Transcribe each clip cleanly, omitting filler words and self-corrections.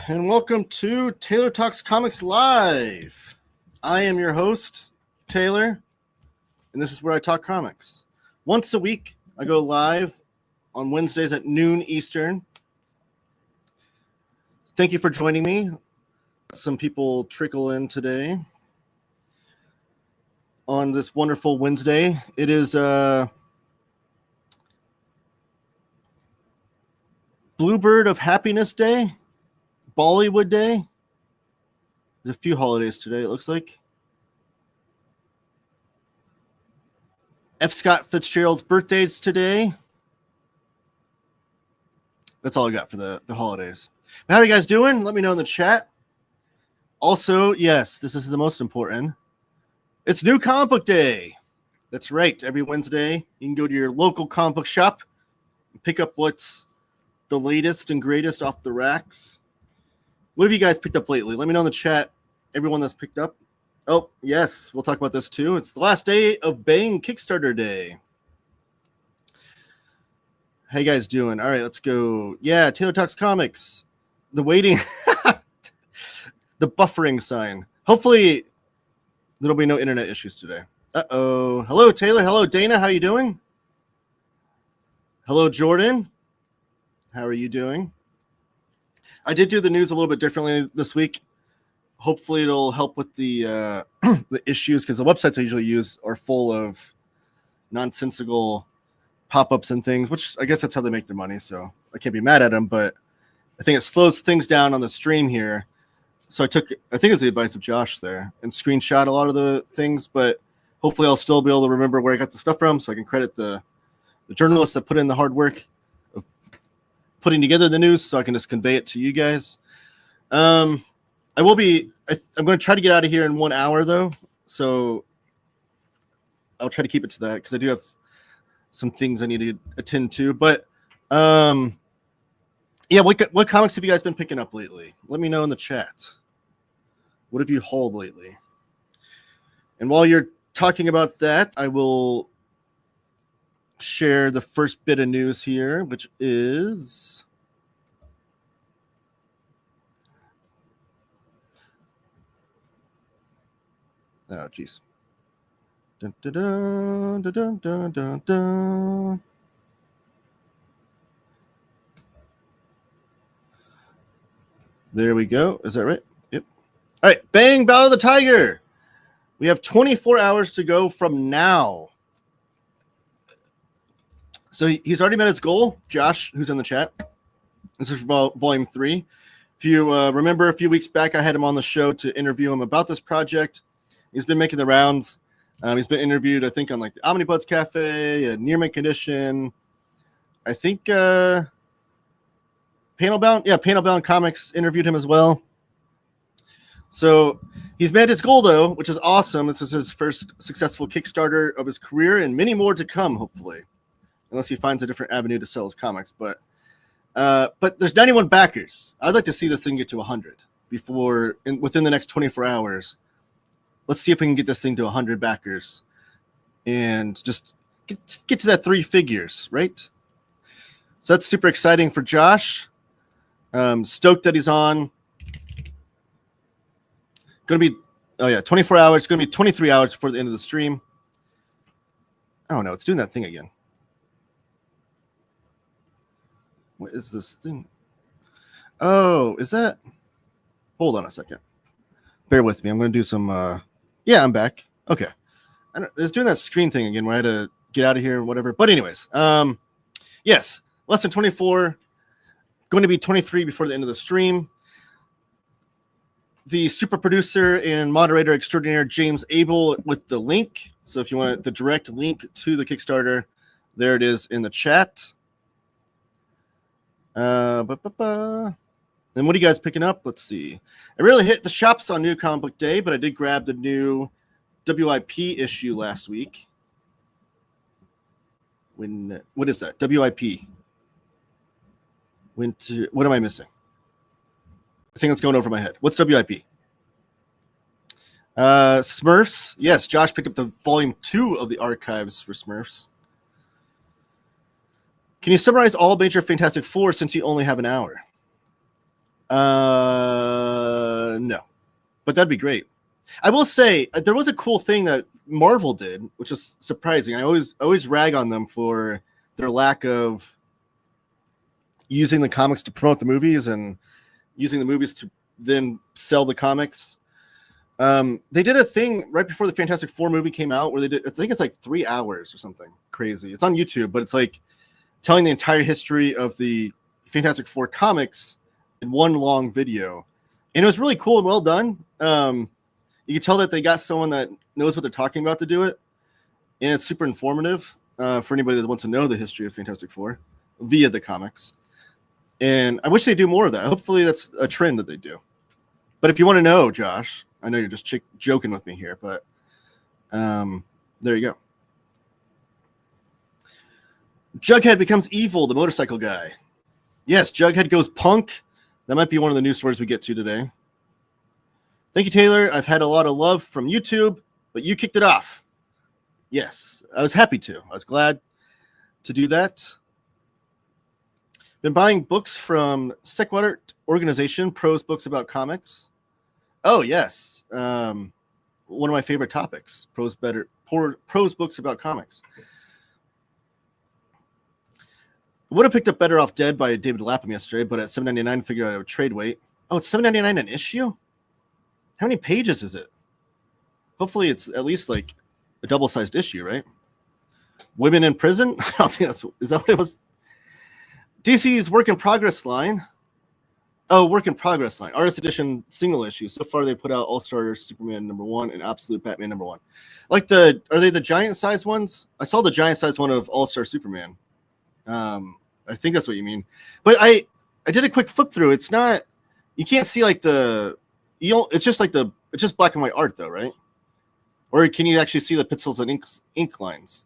and welcome to Taylor Talks Comics Live. I am your host, Taylor, and this is where I talk comics. Once a week, I go live on Wednesdays at noon Eastern. Thank you for joining me. Some people trickle in today on this wonderful Wednesday. It is Bluebird of Happiness Day, Bollywood Day. There's a few holidays today, it looks like. F. Scott Fitzgerald's birthday's today. That's all I got for the holidays. How are you guys doing? Let me know in the chat. Also, yes, this is the most important. It's New Comic Book Day. That's right. Every Wednesday, you can go to your local comic book shop and pick up what's the latest and greatest off the racks. What have you guys picked up lately? Let me know in the chat, everyone that's picked up. Oh, yes, we'll talk about this too. It's the last day of Bang Kickstarter Day. How you guys doing? All right, let's go. Yeah, Taylor Talks Comics. The waiting, the buffering sign. Hopefully, there'll be no internet issues today. Uh-oh. Hello, Taylor. Hello, Dana. How you doing? Hello, Jordan. How are you doing? I did do the news a little bit differently this week. Hopefully, it'll help with the the issues, because the websites I usually use are full of nonsensical pop-ups and things, which I guess that's how they make their money, so I can't be mad at them, but I think it slows things down on the stream here. So I think it's the advice of Josh there, and screenshot a lot of the things, but hopefully I'll still be able to remember where I got the stuff from, so I can credit the journalists that put in the hard work of putting together the news, so I can just convey it to you guys. I'm going to try to get out of here in 1 hour, though, so I'll try to keep it to that, because I do have some things I need to attend to. But yeah, what comics have you guys been picking up lately? Let me know in the chat. What have you hauled lately? And while you're talking about that, I will share the first bit of news here, which is... Oh, geez. Dun, dun, dun, dun, dun, dun, dun. There we go. Is that right? Yep. All right. Bang, Battle of the Tiger. We have 24 hours to go from now. So he's already met his goal. Josh, who's in the chat. This is volume 3. If you remember a few weeks back, I had him on the show to interview him about this project. He's been making the rounds. He's been interviewed, I think, on like the Omnibuds Cafe, Near Mint Condition. I think Panelbound Comics interviewed him as well. So he's met his goal, though, which is awesome. This is his first successful Kickstarter of his career, and many more to come, hopefully, unless he finds a different avenue to sell his comics. But there's 91 backers. I'd like to see this thing get to 100 within the next 24 hours. Let's see if we can get this thing to 100 backers and just get to that 3 figures, right? So that's super exciting for Josh. Stoked that he's on. Going to be, 24 hours. It's going to be 23 hours before the end of the stream. Oh, no, it's doing that thing again. What is this thing? Oh, is that? Hold on a second. Bear with me. I'm going to do some... Yeah, I'm back. Okay. It's doing that screen thing again where I had to get out of here and whatever. But anyways, yes, less than 24. Going to be 23 before the end of the stream. The super producer and moderator extraordinaire, James Abel, with the link. So if you want the direct link to the Kickstarter, there it is in the chat. And what are you guys picking up? Let's see. I really hit the shops on New Comic Book Day, but I did grab the new WIP issue last week. What is that? WIP. What am I missing? I think it's going over my head. What's WIP? Smurfs. Yes, Josh picked up the volume 2 of the archives for Smurfs. Can you summarize all major Fantastic Four since you only have an hour? No, but that'd be great. I will say there was a cool thing that Marvel did, which is surprising. I always rag on them for their lack of using the comics to promote the movies and using the movies to then sell the comics. They did a thing right before the Fantastic Four movie came out where they did, I think it's like 3 hours or something crazy. It's on YouTube, but it's like telling the entire history of the Fantastic Four comics in one long video. And it was really cool and well done. You can tell that they got someone that knows what they're talking about to do it. And it's super informative for anybody that wants to know the history of Fantastic Four via the comics. And I wish they do more of that. Hopefully that's a trend that they do. But if you want to know, Josh, I know you're just joking with me here, but there you go. Jughead becomes evil, the motorcycle guy. Yes, Jughead goes punk. That might be one of the news stories we get to today. Thank you, Taylor. I've had a lot of love from YouTube, but you kicked it off. Yes, I was happy to. I was glad to do that. Been buying books from Sequart Organization, prose books about comics. Oh, yes. One of my favorite topics, prose books about comics. I would have picked up Better Off Dead by David Lapham yesterday, but at $7.99, figured out I would trade weight. Oh, it's $7.99 an issue? How many pages is it? Hopefully it's at least like a double-sized issue, right? Women in Prison? I don't think is that what it was? DC's Work in Progress line. Oh, Work in Progress line. Artist Edition single issue. So far they put out All-Star Superman #1 and Absolute Batman #1. Like are they the giant size ones? I saw the giant size one of All-Star Superman. I think that's what you mean. But I did a quick flip through. It's not, you can't see like it's just black and white art though, right? Or can you actually see the pencils and ink lines?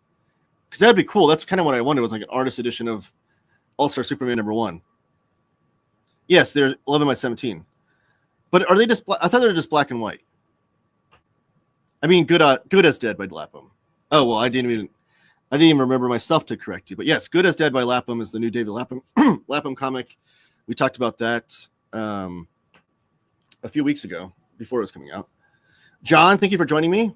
Because that'd be cool. That's kind of what I wanted, was like an artist edition of All-Star Superman #1. Yes, they're 11x17. But are they just I thought they were just black and white. I mean, Good as Dead by Lapham. Oh, well, I didn't even remember myself to correct you. But yes, Good as Dead by Lapham is the new David Lapham Lapham comic. We talked about that a few weeks ago before it was coming out. John, thank you for joining me.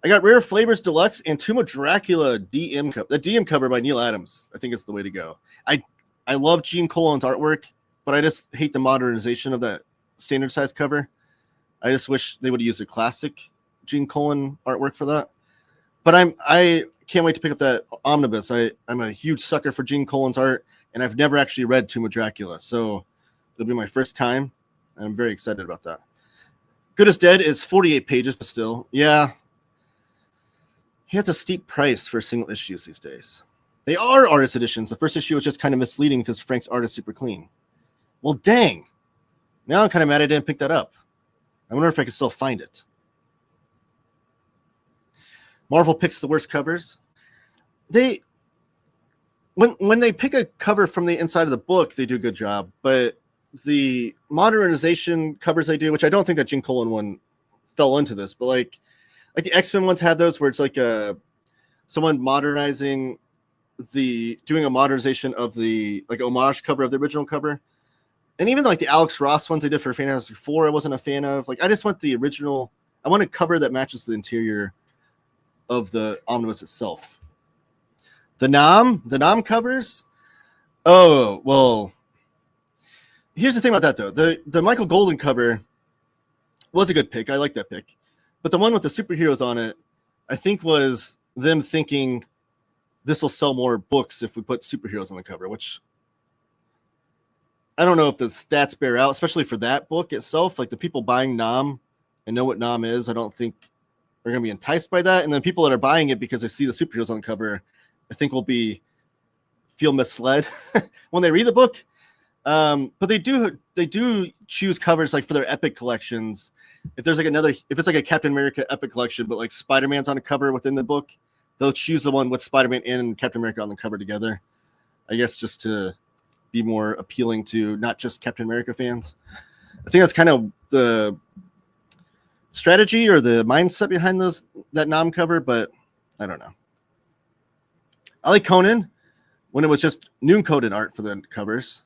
I got Rare Flavors Deluxe and Tomb of Dracula DM cover. The DM cover by Neil Adams, I think is the way to go. I love Gene Colan's artwork, but I just hate the modernization of that standard size cover. I just wish they would use a classic Gene Colan artwork for that. But I can't wait to pick up that omnibus. I'm a huge sucker for Gene Colan's art, and I've never actually read Tomb of Dracula, so it'll be my first time. I'm very excited about that. Good as Dead is 48 pages, but still, yeah. He has a steep price for single issues these days. They are artist editions. The first issue was just kind of misleading because Frank's art is super clean. Well, dang. Now I'm kind of mad I didn't pick that up. I wonder if I can still find it. Marvel picks the worst covers. When they pick a cover from the inside of the book, they do a good job. But the modernization covers they do, which I don't think that Gene Colan one fell into this, but like the X-Men ones had those where it's like someone modernizing doing a modernization of the like homage cover of the original cover. And even like the Alex Ross ones they did for Fantastic Four, I wasn't a fan of. Like I just want the original. I want a cover that matches the interior of the omnibus itself. The Nam covers. Oh well. Here's the thing about that though. The Michael Golden cover was a good pick. I like that pick. But the one with the superheroes on it, I think was them thinking this will sell more books if we put superheroes on the cover, which I don't know if the stats bear out, especially for that book itself. Like the people buying Nam and know what Nam is, I don't think are going to be enticed by that. And then people that are buying it because they see the superheroes on the cover, I think will feel misled when they read the book. But they do choose covers like for their epic collections. If it's like a Captain America epic collection, but like Spider-Man's on a cover within the book, they'll choose the one with Spider-Man and Captain America on the cover together. I guess just to be more appealing to not just Captain America fans. I think that's kind of the strategy or the mindset behind that Nam cover, but I don't know. I like Conan when it was just noon-coded art for the covers.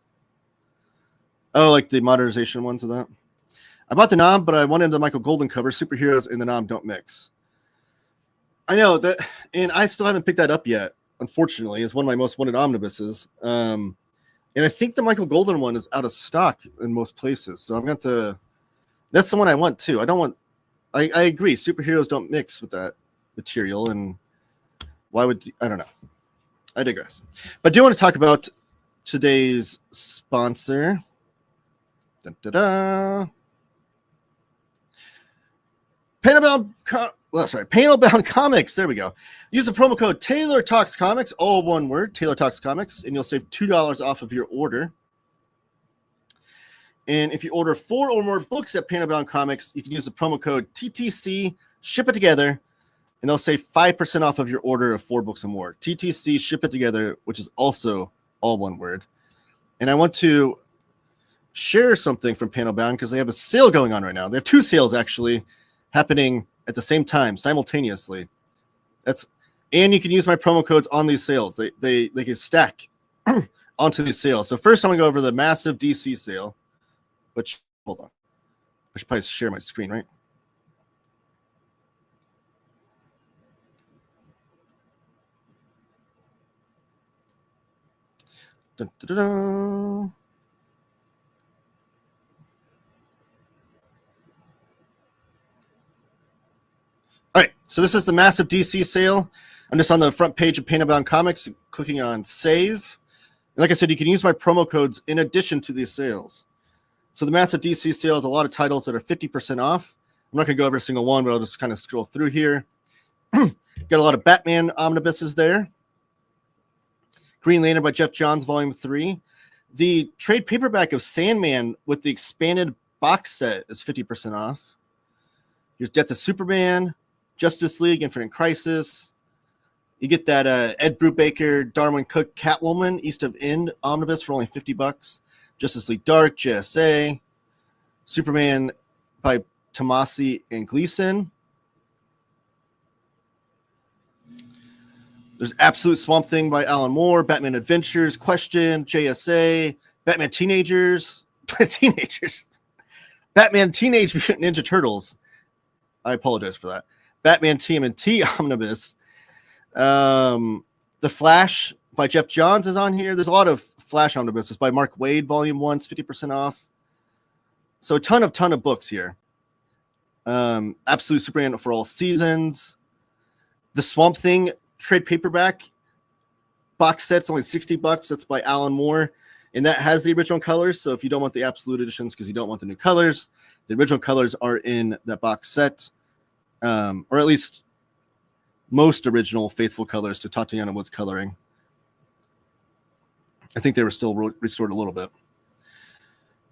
Oh, like the modernization ones of that. I bought the Nom, but I wanted the Michael Golden cover. Superheroes and the Nom don't mix. I know that, and I still haven't picked that up yet. Unfortunately, it's one of my most wanted omnibuses. And I think the Michael Golden one is out of stock in most places. So I've got that's the one I want too. I don't want. I agree. Superheroes don't mix with that material, and why would I don't know. I digress. But I do want to talk about today's sponsor. Dun, da, da. Panelbound Comics. There we go. Use the promo code Taylor Talks Comics, all one word, Taylor Talks Comics, and you'll save $2 off of your order. And if you order 4 or more books at Panelbound Comics, you can use the promo code TTC, ship it together, and they'll save 5% off of your order of 4 books or more. TTC, ship it together, which is also all one word. And I want to share something from Panelbound because they have a sale going on right now. They have 2 sales actually happening at the same time, simultaneously. And you can use my promo codes on these sales. They can stack onto these sales. So first I'm gonna go over the massive DC sale, which hold on. I should probably share my screen, right? Dun, dun, dun, dun. All right, so this is the massive DC sale. I'm just on the front page of Panelbound Comics, clicking on Save. And like I said, you can use my promo codes in addition to these sales. So the massive DC sale is a lot of titles that are 50% off. I'm not going to go over a single one, but I'll just kind of scroll through here. Got a lot of Batman omnibuses there. Green Lantern by Jeff Johns, Volume 3. The trade paperback of Sandman with the expanded box set is 50% off. Here's Death of Superman, Justice League, Infinite Crisis. You get that Ed Brubaker, Darwin Cook, Catwoman, East of End omnibus for only $50. Justice League Dark, JSA. Superman by Tomasi and Gleason. There's Absolute Swamp Thing by Alan Moore, Batman Adventures, Question, JSA, Batman Teenagers, Batman Teenage Mutant Ninja Turtles. I apologize for that. Batman TMNT Omnibus. The Flash by Jeff Johns is on here. There's a lot of Flash omnibuses by Mark Waid, Volume 1's 50% off. So a ton of books here. Absolute Superman for All Seasons. The Swamp Thing trade paperback box set's only $60. That's by Alan Moore, and that has the original colors. So if you don't want the absolute editions because you don't want the new colors, the original colors are in that box set, or at least most original faithful colors to Tatiana Wood's coloring. I think they were still restored a little bit.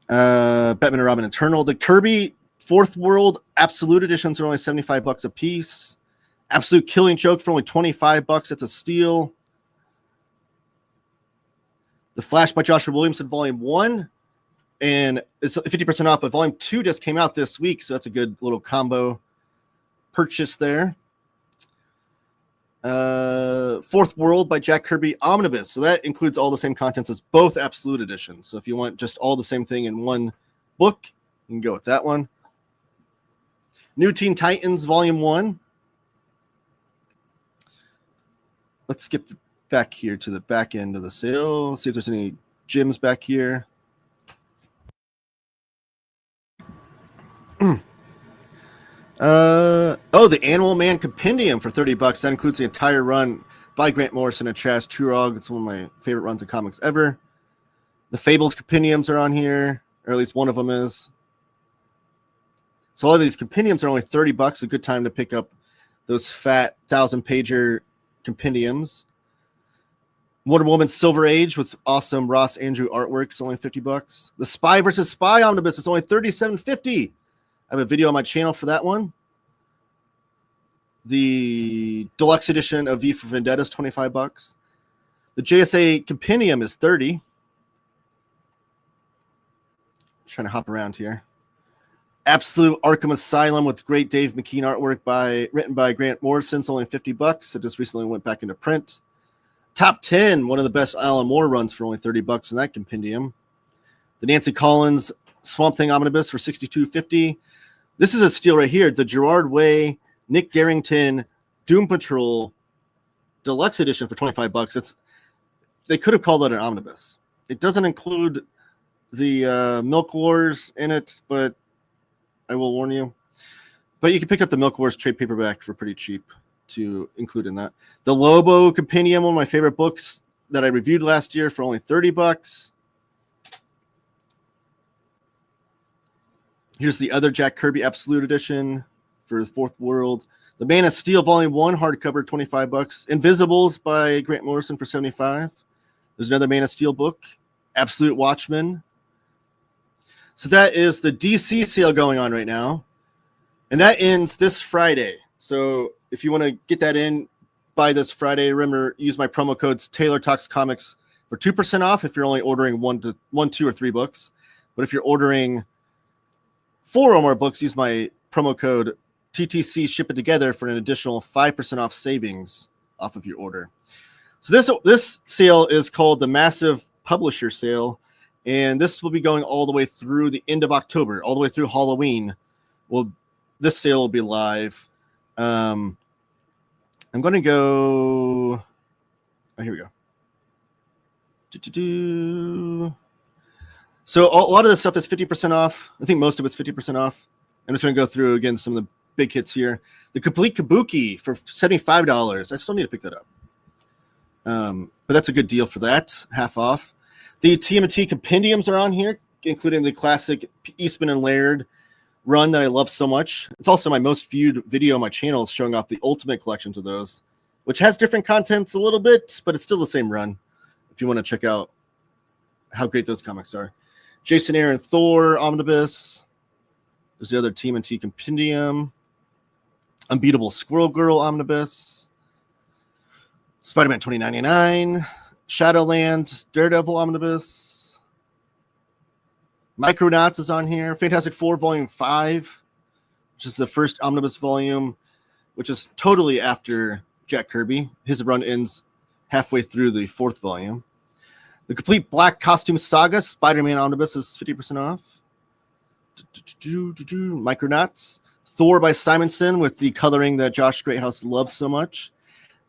Batman and Robin Eternal. The Kirby Fourth World Absolute editions are only $75 a piece. Absolute Killing Joke for only $25. That's a steal. The Flash by Joshua Williamson, Volume 1. And it's 50% off, but Volume 2 just came out this week, so that's a good little combo purchase there. Fourth World by Jack Kirby Omnibus. So that includes all the same contents as both Absolute editions. So if you want just all the same thing in one book, you can go with that one. New Teen Titans, Volume 1. Let's skip back here to the back end of the sale. See if there's any gems back here. The Animal Man Compendium for $30. That includes the entire run by Grant Morrison and Chaz Turog. It's one of my favorite runs of comics ever. The Fables Compendiums are on here, or at least one of them is. So all of these compendiums are only $30. A good time to pick up those fat 1,000-pager compendiums. Wonder Woman Silver Age with awesome Ross Andrew artwork is only $50. The Spy vs. Spy Omnibus is only $37.50. I have a video on my channel for that one. The deluxe edition of V for Vendetta is $25. The JSA Compendium is $30. Trying to hop around here. Absolute Arkham Asylum with great Dave McKean artwork written by Grant Morrison. It's only $50. It just recently went back into print. Top 10, one of the best Alan Moore runs for only $30 in that compendium. The Nancy Collins Swamp Thing Omnibus for $62.50. This is a steal right here. The Gerard Way, Nick Darrington, Doom Patrol Deluxe Edition for $25. They could have called it an omnibus. It doesn't include the Milk Wars in it, but I will warn you. But you can pick up the Milk Wars trade paperback for pretty cheap to include in that. The Lobo Compendium, one of my favorite books that I reviewed last year for only $30. Here's the other Jack Kirby Absolute Edition for the Fourth World. The Man of Steel Volume 1 hardcover, $25. Invisibles by Grant Morrison for $75. There's another Man of Steel book. Absolute Watchmen. So that is the DC sale going on right now. And that ends this Friday. So if you want to get that in by this Friday, remember, use my promo codes Taylor Talks Comics for 2% off if you're only ordering one, 2, or 3 books. But if you're ordering 4 or more books, use my promo code TTC Ship It Together for an additional 5% off savings off of your order. So this sale is called the Massive Publisher Sale, and this will be going all the way through the end of October, all the way through Halloween. Well, this sale will be live. I'm going to go. Oh, here we go. So a lot of this stuff is 50% off. I think most of it's 50% off. I'm just going to go through again some of the big hits here. The Complete Kabuki for $75. I still need to pick that up. But that's a good deal for that. Half off. The TMNT compendiums are on here, including the classic Eastman and Laird run that I love so much. It's also my most viewed video on my channel, showing off the ultimate collections of those, which has different contents a little bit, but it's still the same run if you want to check out how great those comics are. Jason Aaron Thor Omnibus. There's the other TMNT compendium. Unbeatable Squirrel Girl Omnibus. Spider-Man 2099. Shadowland Daredevil Omnibus. Micronauts is on here. Fantastic Four Volume 5, which is the first omnibus volume, which is totally after Jack Kirby. His run ends halfway through the 4th volume. The Complete Black Costume Saga Spider-Man Omnibus is 50% off. Micronauts. Thor by Simonson with the coloring that Josh Greathouse loves so much.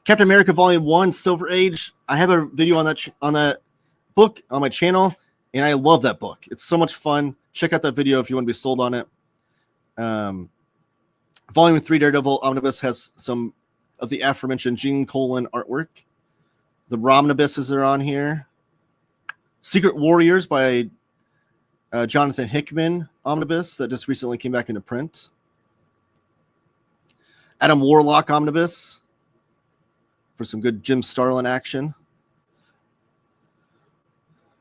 Captain America Volume 1 Silver Age. I have a video on that book on my channel, and I love that book. It's so much fun. Check out that video if you want to be sold on it. Volume 3 Daredevil Omnibus has some of the aforementioned Gene Colan artwork. The Romnibuses are on here. Secret Warriors by Jonathan Hickman Omnibus that just recently came back into print. Adam Warlock Omnibus for some good Jim Starlin action.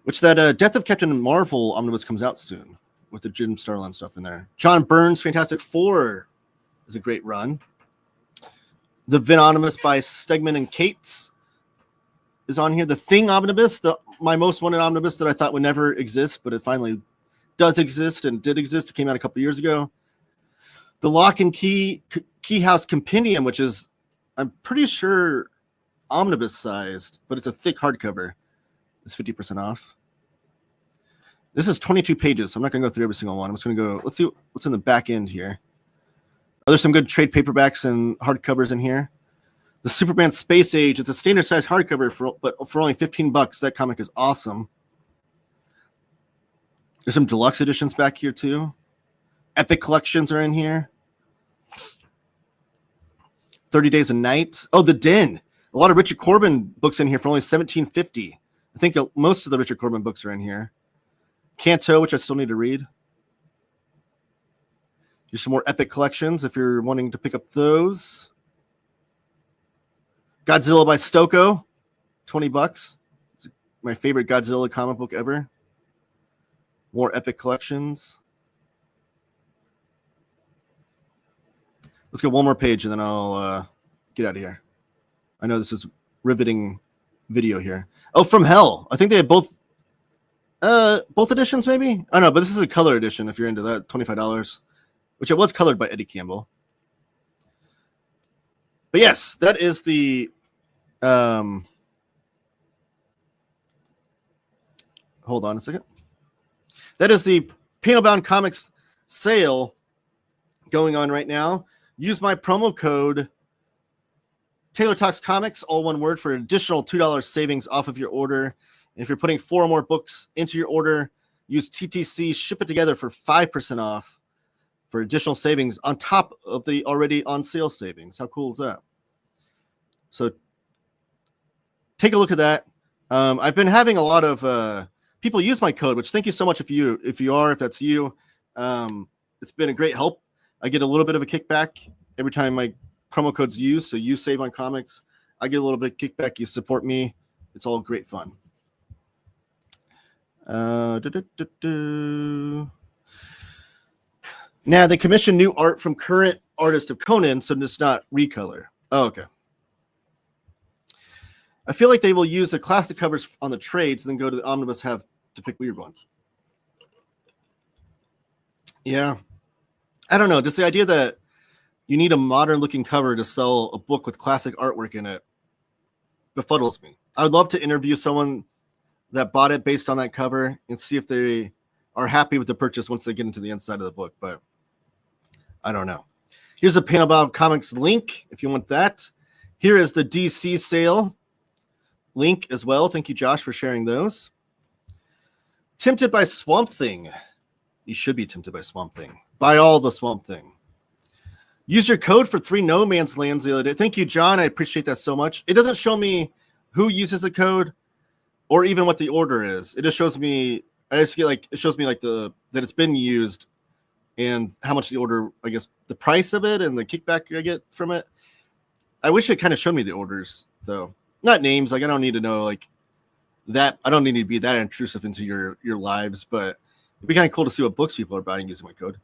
Which that Death of Captain Marvel Omnibus comes out soon with the Jim Starlin stuff in there. John Byrne's Fantastic Four is a great run. The Venomous by Stegman and Cates is on here. The Thing Omnibus, my most wanted omnibus that I thought would never exist, but it finally does exist and did exist. It came out a couple years ago. The Lock and Key House Compendium, which is, I'm pretty sure, omnibus sized, but it's a thick hardcover. It's 50% off. This is 22 pages, so I'm not going to go through every single one. I'm just going to go, let's see what's in the back end here. There's some good trade paperbacks and hardcovers in here. The Superman Space Age, it's a standard size hardcover, but for only $15. That comic is awesome. There's some deluxe editions back here too. Epic collections are in here. 30 Days a Night. Oh, The Den. A lot of Richard Corbin books in here for only $17.50. I think most of the Richard Corbin books are in here. Canto, which I still need to read. Here's some more Epic collections if you're wanting to pick up those. Godzilla by Stoko, $20. It's my favorite Godzilla comic book ever. More Epic collections. Let's go one more page and then I'll get out of here. I know this is riveting video here. Oh, From Hell. I think they have both editions, maybe? I don't know, but this is a color edition if you're into that. $25, which it was colored by Eddie Campbell. But yes, that is the hold on a second. That is the Panel Bound Comics sale going on right now. Use my promo code Taylor Talks Comics, all one word, for an additional $2 savings off of your order. And if you're putting 4 or more books into your order, use TTC, ship it together for 5% off for additional savings on top of the already on sale savings. How cool is that? So take a look at that. I've been having a lot of people use my code, which thank you so much if that's you. It's been a great help. I get a little bit of a kickback every time my promo code's used. So you save on comics. I get a little bit of kickback. You support me. It's all great fun. Now they commission new art from current artist of Conan, so it's not recolor. Oh, okay. I feel like they will use the classic covers on the trades and then go to the omnibus to pick weird ones. Yeah. I don't know. Just the idea that you need a modern looking cover to sell a book with classic artwork in it befuddles me. I would love to interview someone that bought it based on that cover and see if they are happy with the purchase once they get into the inside of the book, but I don't know. Here's a Panel Bound Comics link if you want that. Here is the DC sale link as well. Thank you, Josh, for sharing those. Tempted by Swamp Thing. You should be tempted by Swamp Thing. Buy all the Swamp Thing. Use your code for 3 No Man's Lands the other day. Thank you, John. I appreciate that so much. It doesn't show me who uses the code or even what the order is. It just shows me, it shows me that it's been used and how much the order, I guess, the price of it and the kickback I get from it. I wish it kind of showed me the orders, though. Not names. I don't need to know that. I don't need to be that intrusive into your lives, but it'd be kind of cool to see what books people are buying using my code.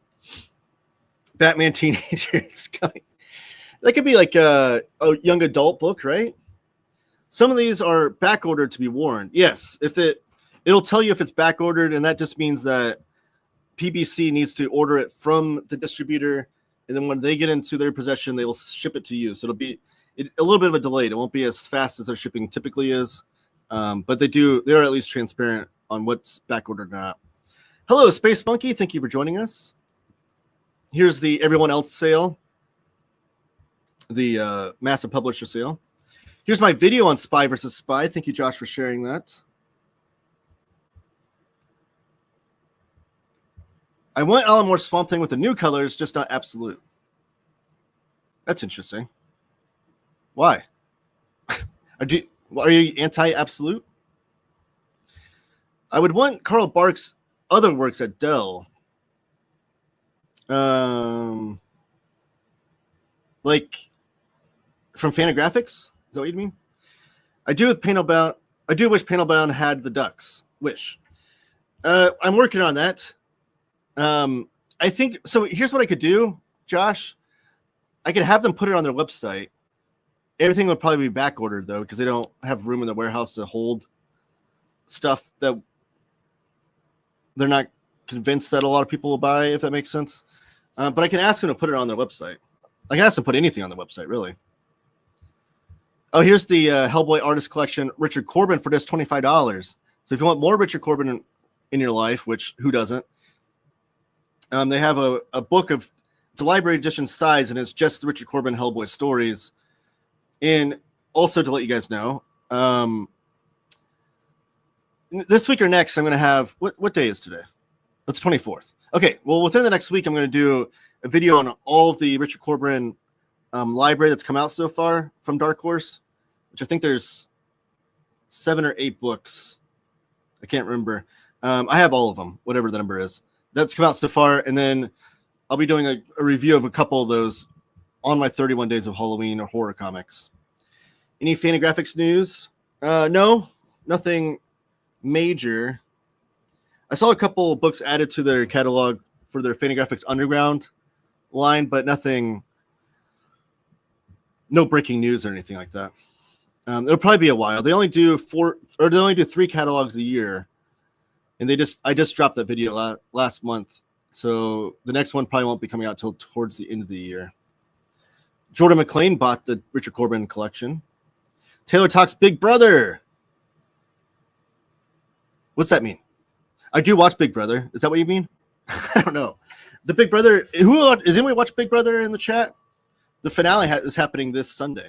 Batman Teenagers coming. That could be like a young adult book, right? Some of these are back ordered to be worn. Yes, it'll tell you if it's back ordered, and that just means that PBC needs to order it from the distributor, and then when they get into their possession, they will ship it to you. So it'll be a little bit of a delay. It won't be as fast as their shipping typically is, but they're at least transparent on what's back ordered or not. Hello, Space Monkey. Thank you for joining us. Here's the everyone else sale, the massive publisher sale. Here's my video on Spy versus Spy. Thank you, Josh, for sharing that. I want Alan Moore's Swamp Thing with the new colors, just not absolute. That's interesting. Why? Are you anti-absolute? I would want Carl Barks' other works at Dell. Like from Fantagraphics? Is that what you mean? I do wish Panel Bound had the ducks. Wish. I'm working on that. I think so. Here's what I could do, Josh. I could have them put it on their website. Everything would probably be back ordered though, because they don't have room in the warehouse to hold stuff that they're not convinced that a lot of people will buy, if that makes sense. But I can ask them to put it on their website. I can ask them to put anything on the website, really. Oh, here's the Hellboy Artist Collection, Richard Corbin, for just $25. So if you want more Richard Corbin in your life, which who doesn't, they have a book it's a library edition size, and it's just the Richard Corbin Hellboy stories. And also to let you guys know, this week or next, I'm going to have, what day is today? It's 24th. Okay, well, within the next week, I'm going to do a video on all of the Richard Corbin library that's come out so far from Dark Horse, which I think there's 7 or 8 books. I can't remember. I have all of them, whatever the number is. That's come out so far, and then I'll be doing a review of a couple of those on my 31 Days of Halloween or horror comics. Any Fantagraphics news? No, nothing major. I saw a couple books added to their catalog for their Fantagraphics Underground line, but no breaking news or anything like that. It'll probably be a while. They only do 3 catalogs a year, and I just dropped that video last month, so the next one probably won't be coming out till towards the end of the year. Jordan McLean bought the Richard Corbin collection. Taylor Talks Big Brother. What's that mean? I do watch Big Brother. Is that what you mean? I don't know. The Big Brother. Who is anyone watch Big Brother in the chat? The finale is happening this Sunday.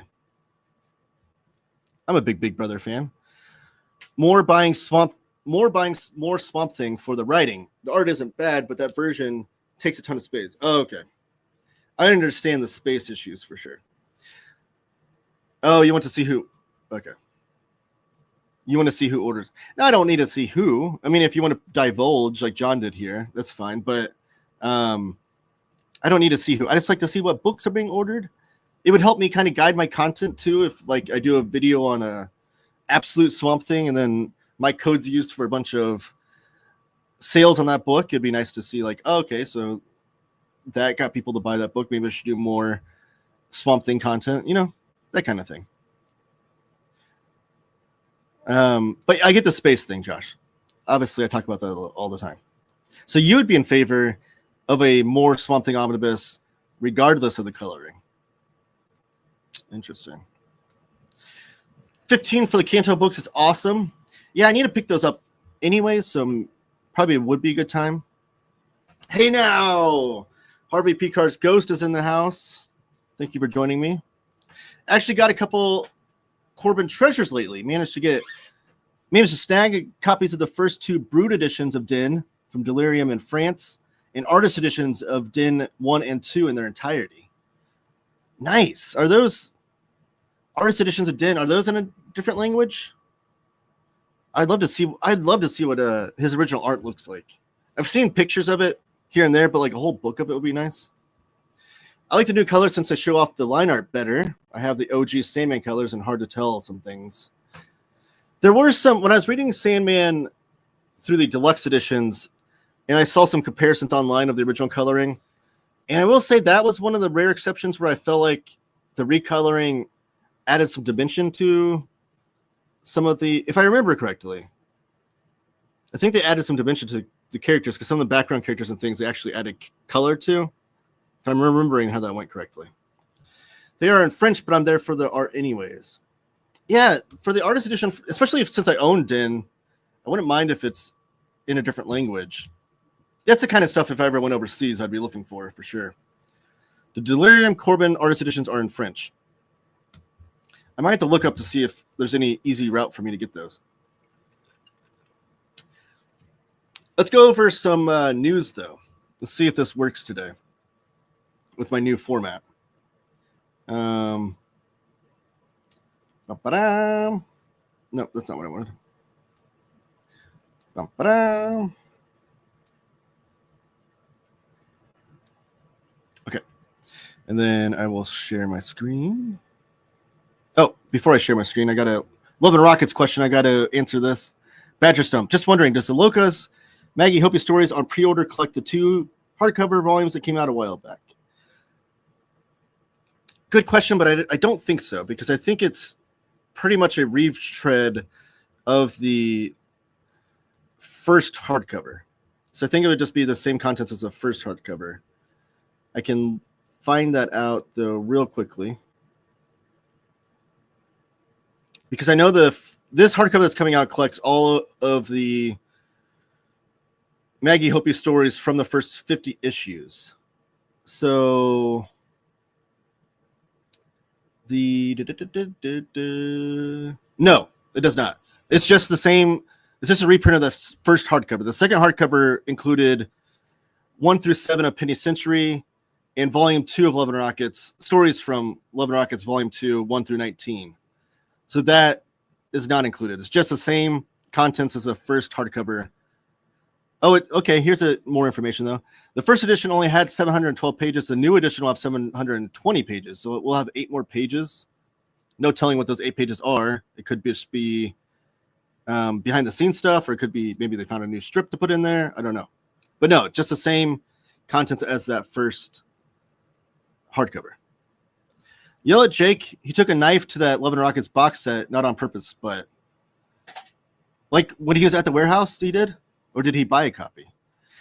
I'm a big Brother fan. More Swamp Thing for the writing. The art isn't bad, but that version takes a ton of space. Oh, okay. I understand the space issues for sure. Oh, you want to see who? Okay. You want to see who orders? No, I don't need to see who. I mean, if you want to divulge like John did here, that's fine. But I don't need to see who. I just like to see what books are being ordered. It would help me kind of guide my content too. If like I do a video on a absolute Swamp Thing and then my code's used for a bunch of sales on that book, it'd be nice to see like, oh, okay, so that got people to buy that book. Maybe I should do more Swamp Thing content, you know, that kind of thing. But I get the space thing, Josh. Obviously, I talk about that all the time. So you would be in favor of a more Swamp Thing omnibus, regardless of the coloring. Interesting. 15 for the Kanto books is awesome. Yeah, I need to pick those up anyway, so probably would be a good time. Hey now, Harvey Picar's Ghost is in the house. Thank you for joining me. Actually got a couple Corbin treasures lately. Managed to snag copies of the first 2 Brood editions of Din from Delirium in France and artist editions of Din 1 and 2 in their entirety. Nice. Are those artist editions of Din? Are those in a different language? I'd love to see what his original art looks like. I've seen pictures of it here and there, but like a whole book of it would be nice. I like the new colors since they show off the line art better. I have the OG Sandman colors and hard to tell some things. There were some, when I was reading Sandman through the deluxe editions, and I saw some comparisons online of the original coloring, and I will say that was one of the rare exceptions where I felt like the recoloring added some dimension to some of the, if I remember correctly, I think they added some dimension to the characters because some of the background characters and things they actually added color to, if I'm remembering how that went correctly. They are in French, but I'm there for the art anyways. Yeah, for the artist edition, especially since I own Din, I wouldn't mind if it's in a different language. That's the kind of stuff if I ever went overseas I'd be looking for sure. The Delirium Corbin artist editions are in French. I might have to look up to see if there's any easy route for me to get those. Let's go over some news, though. Let's see if this works today with my new format. No, that's not what I wanted. Okay. And then I will share my screen. Oh, before I share my screen, I got a Love and Rockets question. I got to answer this. Badger Stump. Just wondering, does the Loca's Maggie Hopi Stories on pre-order collect the 2 hardcover volumes that came out a while back? Good question, but I don't think so, because I think it's pretty much a retread of the first hardcover. So I think it would just be the same contents as the first hardcover. I can find that out, though, real quickly. Because I know this hardcover that's coming out collects all of the Maggie Hopi stories from the first 50 issues. So no, it does not. It's just the same. It's just a reprint of the first hardcover. The second hardcover included 1 through 7 of Penny Century and Volume 2 of Love and Rockets, stories from Love and Rockets Volume 2, 1 through 19. So that is not included. It's just the same contents as the first hardcover. Oh, okay. Here's more information, though. The first edition only had 712 pages. The new edition will have 720 pages. So it will have 8 more pages. No telling what those 8 pages are. It could just be behind the scenes stuff, or it could be maybe they found a new strip to put in there. I don't know. But no, just the same contents as that first hardcover. Yell at Jake. He took a knife to that Love and Rockets box set, not on purpose, but like when he was at the warehouse, he did? Or did he buy a copy?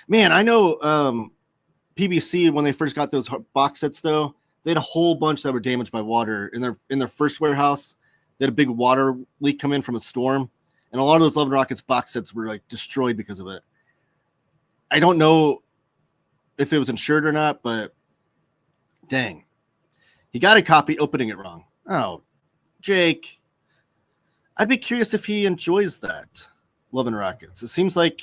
Man, I know PBC, when they first got those box sets, though, they had a whole bunch that were damaged by water in their first warehouse. They had a big water leak come in from a storm, and a lot of those Love and Rockets box sets were like destroyed because of it. I don't know if it was insured or not, but dang, he got a copy opening it wrong. Oh, Jake, I'd be curious if he enjoys that. Love and Rockets. It seems like,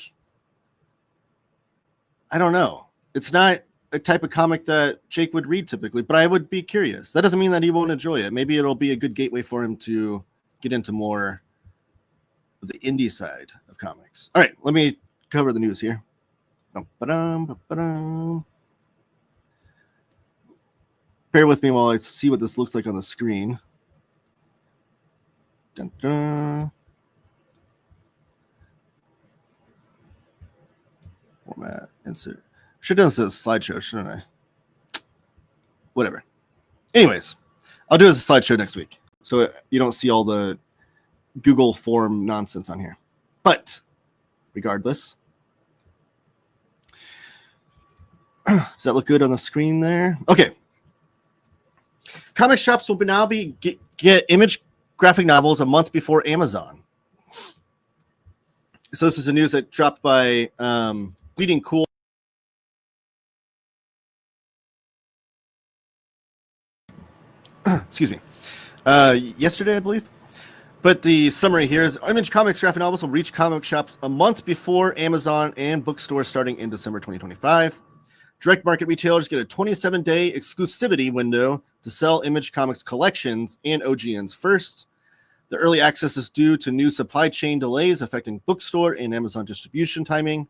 I don't know. It's not a type of comic that Jake would read typically, but I would be curious. That doesn't mean that he won't enjoy it. Maybe it'll be a good gateway for him to get into more of the indie side of comics. All right, let me cover the news here. Bear with me while I see what this looks like on the screen. Dun, dun. Format, insert. Should have done this as a slideshow, shouldn't I? Whatever. Anyways, I'll do it as a slideshow next week, so you don't see all the Google form nonsense on here. But regardless, does that look good on the screen there? Okay. Comic shops will now get image graphic novels a month before Amazon. So this is the news that dropped by Bleeding Cool. Excuse me. Yesterday, I believe. But the summary here is Image Comics graphic novels will reach comic shops a month before Amazon and bookstores starting in December 2025. Direct market retailers get a 27-day exclusivity window to sell Image Comics collections and OGNs first. The early access is due to new supply chain delays affecting bookstore and Amazon distribution timing.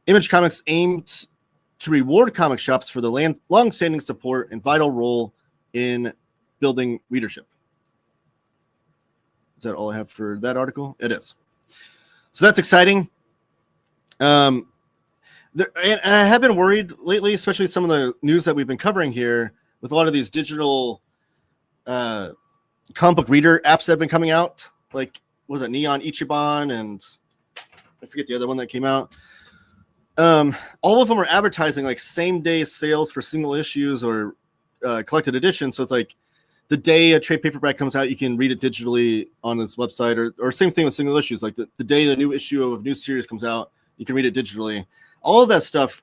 Image Comics aimed to reward comic shops for the long-standing support and vital role in building readership. Is that all I have for that article? It is. So that's exciting. And I have been worried lately, especially some of the news that we've been covering here with a lot of these digital comic book reader apps that have been coming out. Like, was it Neon Ichiban? And I forget the other one that came out. All of them are advertising like same day sales for single issues or collected editions. So it's like the day a trade paperback comes out, you can read it digitally on this website, or same thing with single issues. Like the day the new issue of a new series comes out, you can read it digitally. All of that stuff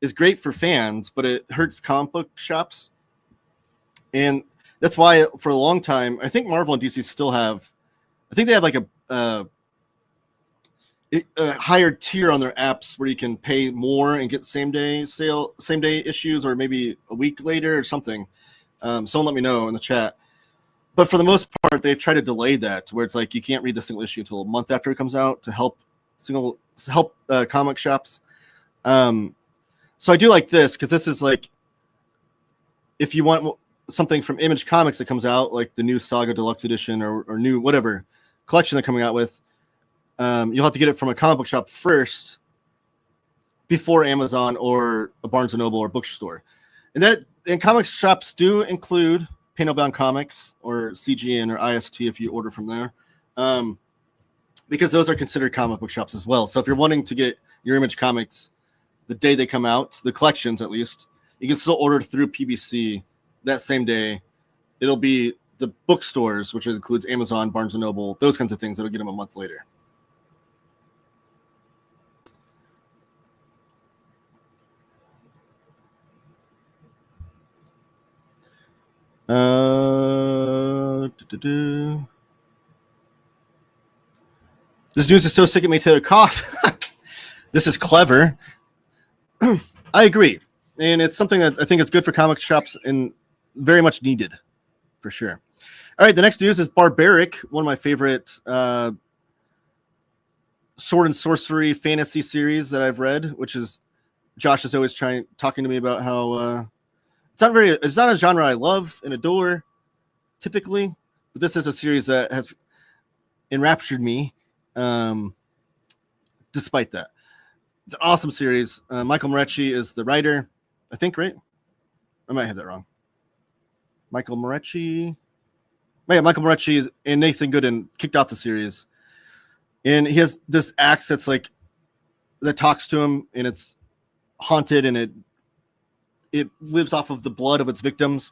is great for fans, but it hurts comic book shops. And that's why for a long time, I think Marvel and DC still have, I think they have like a higher tier on their apps where you can pay more and get same day issues, or maybe a week later or something. Someone let me know in the chat. But for the most part, they've tried to delay that to where it's like you can't read the single issue until a month after it comes out to help comic shops. So I do like this because this is like, if you want something from Image Comics that comes out, like the new Saga Deluxe Edition or new whatever collection they're coming out with, you'll have to get it from a comic book shop first before Amazon or a Barnes & Noble or bookstore. And comic shops do include panel bound comics or CGN or IST if you order from there, because those are considered comic book shops as well. So if you're wanting to get your Image Comics the day they come out, the collections at least, you can still order through PBC that same day. It'll be the bookstores, which includes Amazon, Barnes & Noble, those kinds of things that'll get them a month later. This news is so sick it made Taylor cough. This is clever. I agree. And it's something that I think is good for comic shops and very much needed, for sure. All right, the next news is Barbaric, one of my favorite sword and sorcery fantasy series that I've read, which is Josh is always talking to me about how it's not a genre I love and adore typically, but this is a series that has enraptured me despite that. It's an awesome series. Michael Morecci is the writer, I think, right? I might have that wrong. Michael Morecci and Nathan Gooden kicked off the series. And he has this axe that's like, that talks to him, and it's haunted, and it lives off of the blood of its victims.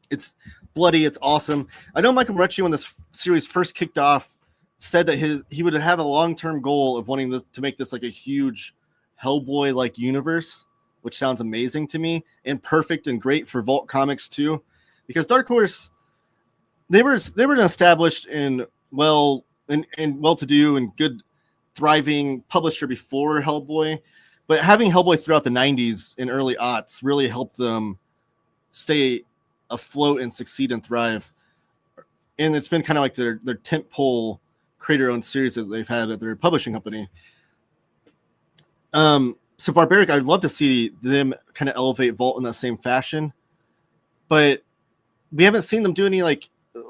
It's bloody. It's awesome. I know Michael Morecci, when this series first kicked off, said that he would have a long-term goal of wanting to make this like a huge Hellboy-like universe, which sounds amazing to me, and perfect and great for Vault Comics too, because Dark Horse, they were established in well-to-do and good thriving publisher before Hellboy, but having Hellboy throughout the 90s and early aughts really helped them stay afloat and succeed and thrive. And it's been kind of like their tentpole creator-owned series that they've had at their publishing company. So Barbaric, I'd love to see them kind of elevate Vault in that same fashion, but we haven't seen them do any like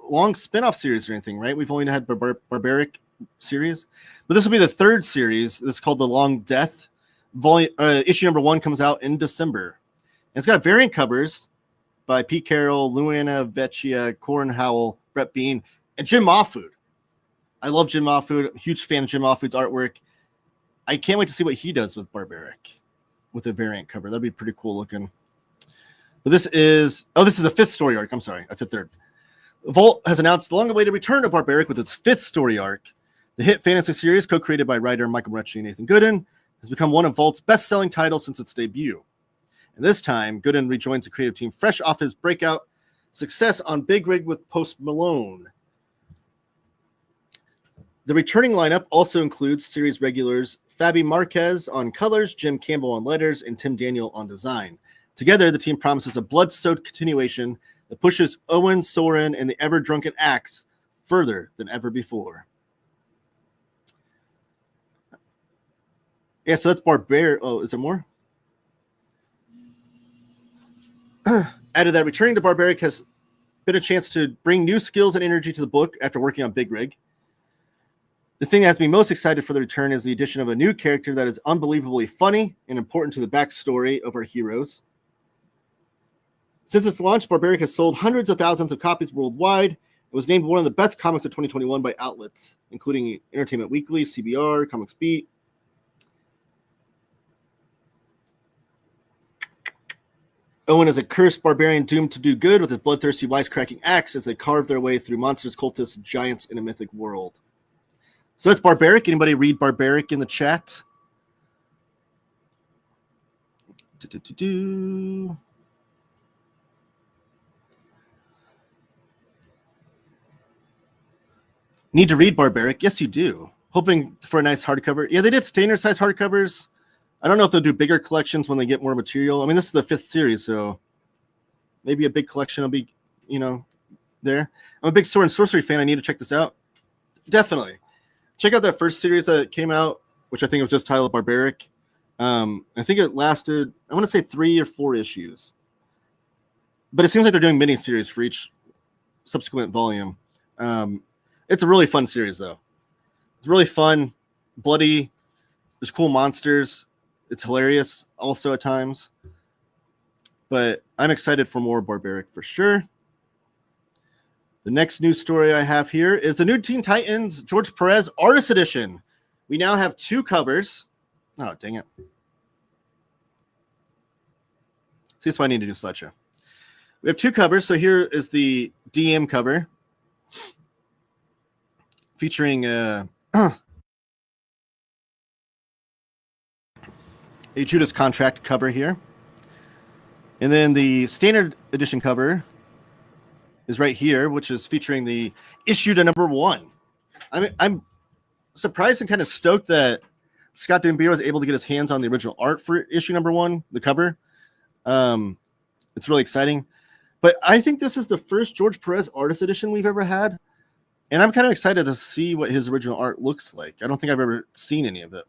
long spin-off series or anything, right? We've only had Barbaric series, but this will be the third series. It's called The Long Death. Issue number 1 comes out in December. And it's got variant covers by Pete Carroll, Luana Vecchia, Corin Howell, Brett Bean, and Jim Mahfood. I love Jim Mahfood. Huge fan of Jim Mahfood's artwork. I can't wait to see what he does with Barbaric with a variant cover. That'd be pretty cool looking. But this is the 5th story arc. I'm sorry, I said 3rd. Vault has announced the long-awaited return of Barbaric with its 5th story arc. The hit fantasy series, co-created by writer Michael Brecci and Nathan Gooden, has become one of Vault's best-selling titles since its debut. And this time, Gooden rejoins the creative team fresh off his breakout success on Big Rig with Post Malone. The returning lineup also includes series regulars Fabi Marquez on colors, Jim Campbell on letters, and Tim Daniel on design. Together, the team promises a blood-soaked continuation that pushes Owen, Soren, and the ever-drunken Axe further than ever before. Yeah, so that's Barbaric. Oh, is there more? Added that returning to Barbaric has been a chance to bring new skills and energy to the book after working on Big Rig. The thing that has me most excited for the return is the addition of a new character that is unbelievably funny and important to the backstory of our heroes. Since its launch, Barbaric has sold hundreds of thousands of copies worldwide. It was named one of the best comics of 2021 by outlets, including Entertainment Weekly, CBR, Comics Beat. Owen is a cursed barbarian doomed to do good with his bloodthirsty, wisecracking axe as they carve their way through monsters, cultists, giants in a mythic world. So that's Barbaric. Anybody read Barbaric in the chat? Need to read Barbaric? Yes, you do. Hoping for a nice hardcover. Yeah, they did standard size hardcovers. I don't know if they'll do bigger collections when they get more material. I mean, this is the 5th series, so maybe a big collection will be, there. I'm a big Sword and Sorcery fan. I need to check this out. Definitely. Check out that first series that came out, which I think was just titled Barbaric. I think it lasted, I want to say 3 or 4 issues. But it seems like they're doing mini-series for each subsequent volume. It's a really fun series, though. It's really fun, bloody. There's cool monsters. It's hilarious also at times. But I'm excited for more Barbaric for sure. The next news story I have here is the new Teen Titans George Perez Artist Edition. We now have 2 covers. Oh, dang it. See, that's why I need to do slideshow. We have 2 covers. So here is the DM cover featuring a Judas Contract cover here. And then the standard edition cover is right here, which is featuring the issue to number 1. I'm surprised and kind of stoked that Scott Denbier was able to get his hands on the original art for issue number 1, the cover. It's really exciting. But I think this is the first George Perez Artist Edition we've ever had. And I'm kind of excited to see what his original art looks like. I don't think I've ever seen any of it.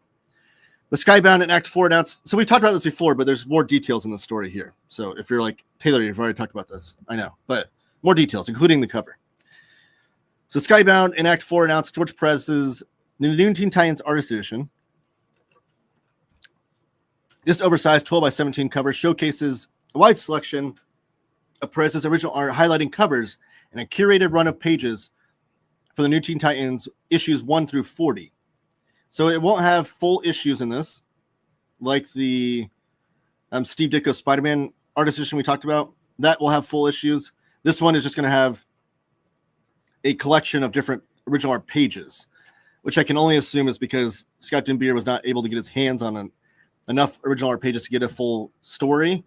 The Skybound in Act 4 announced. So we've talked about this before, but there's more details in the story here. So if you're like, Taylor, you've already talked about this. I know. But more details, including the cover. So Skybound in Act 4 announced George Perez's new Teen Titans Artist Edition. This oversized 12 by 17 cover showcases a wide selection of Perez's original art, highlighting covers and a curated run of pages for the new Teen Titans issues 1 through 40. So it won't have full issues in this, like the Steve Ditko Spider-Man Artist Edition we talked about. That will have full issues. This one is just going to have a collection of different original art pages, which I can only assume is because Scott Denbier was not able to get his hands on enough original art pages to get a full story.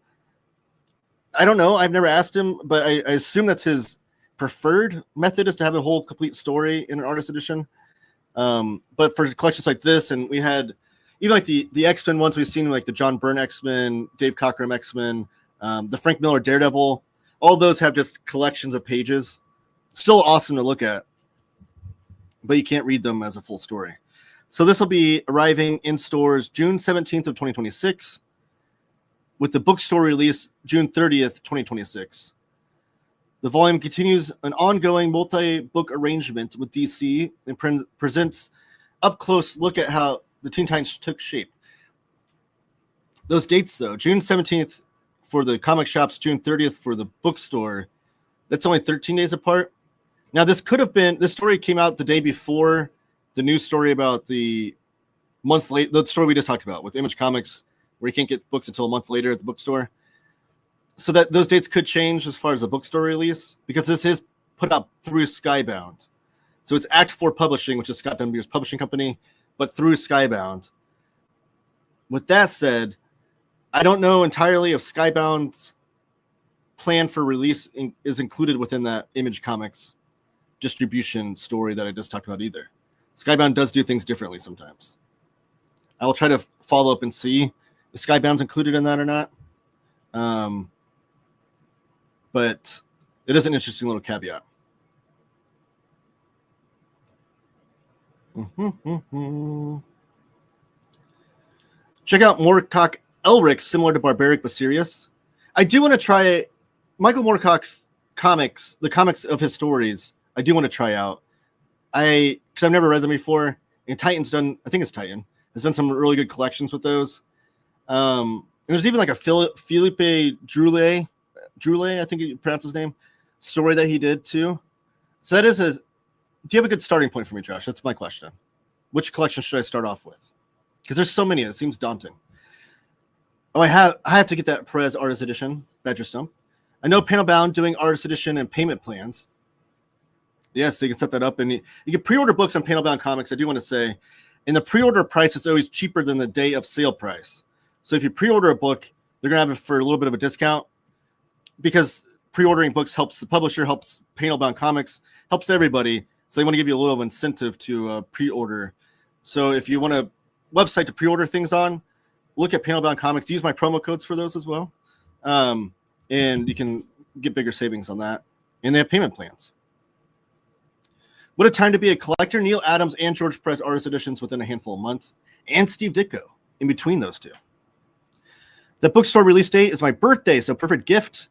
I don't know. I've never asked him, but I assume that's his preferred method, is to have a whole complete story in an artist edition. But for collections like this, and we had even like the X-Men ones we've seen, like the John Byrne X-Men, Dave Cockrum X-Men, the Frank Miller Daredevil, all those have just collections of pages. Still awesome to look at, but you can't read them as a full story. So this will be arriving in stores June 17th of 2026, with the bookstore release June 30th, 2026. The volume continues an ongoing multi-book arrangement with DC and presents up-close look at how the Teen Titans took shape. Those dates, though, June 17th for the comic shops, June 30th for the bookstore, that's only 13 days apart. Now, this story came out the day before the news story about the month late, the story we just talked about with Image Comics, where you can't get books until a month later at the bookstore. So that those dates could change as far as the bookstore release, because this is put up through Skybound. So it's Act 4 Publishing, which is Scott Dunbier's publishing company, but through Skybound. With that said, I don't know entirely if Skybound's plan for release is included within that Image Comics distribution story that I just talked about either. Skybound does do things differently sometimes. I will try to follow up and see if Skybound's included in that or not. But it is an interesting little caveat. Check out Moorcock Elric, similar to Barbaric but serious. I do want to try Michael Moorcock's comics, the comics of his stories. I do want to try out. Because I've never read them before. And Titan's done, I think it's Titan, has done some really good collections with those. And there's even like a Philippe Droulet, I think you pronounce his name, story that he did too. So that is do you have a good starting point for me, Josh? That's my question. Which collection should I start off with? Because there's so many, it seems daunting. Oh, I have to get that Perez Artist Edition, Badger Stump. I know Panel Bound doing Artist Edition and payment plans. Yes, so you can set that up, and you can pre-order books on Panel Bound Comics. I do want to say, and the pre-order price is always cheaper than the day of sale price. So if you pre-order a book, they're going to have it for a little bit of a discount, because pre-ordering books helps the publisher, helps Panel Bound Comics, helps everybody. So they want to give you a little incentive to pre-order. So if you want a website to pre-order things on, look at Panel Bound Comics. Use my promo codes for those as well. And you can get bigger savings on that. And they have payment plans. What a time to be a collector. Neil Adams and George Perez Artist Editions within a handful of months. And Steve Ditko in between those two. The bookstore release date is my birthday, so perfect gift.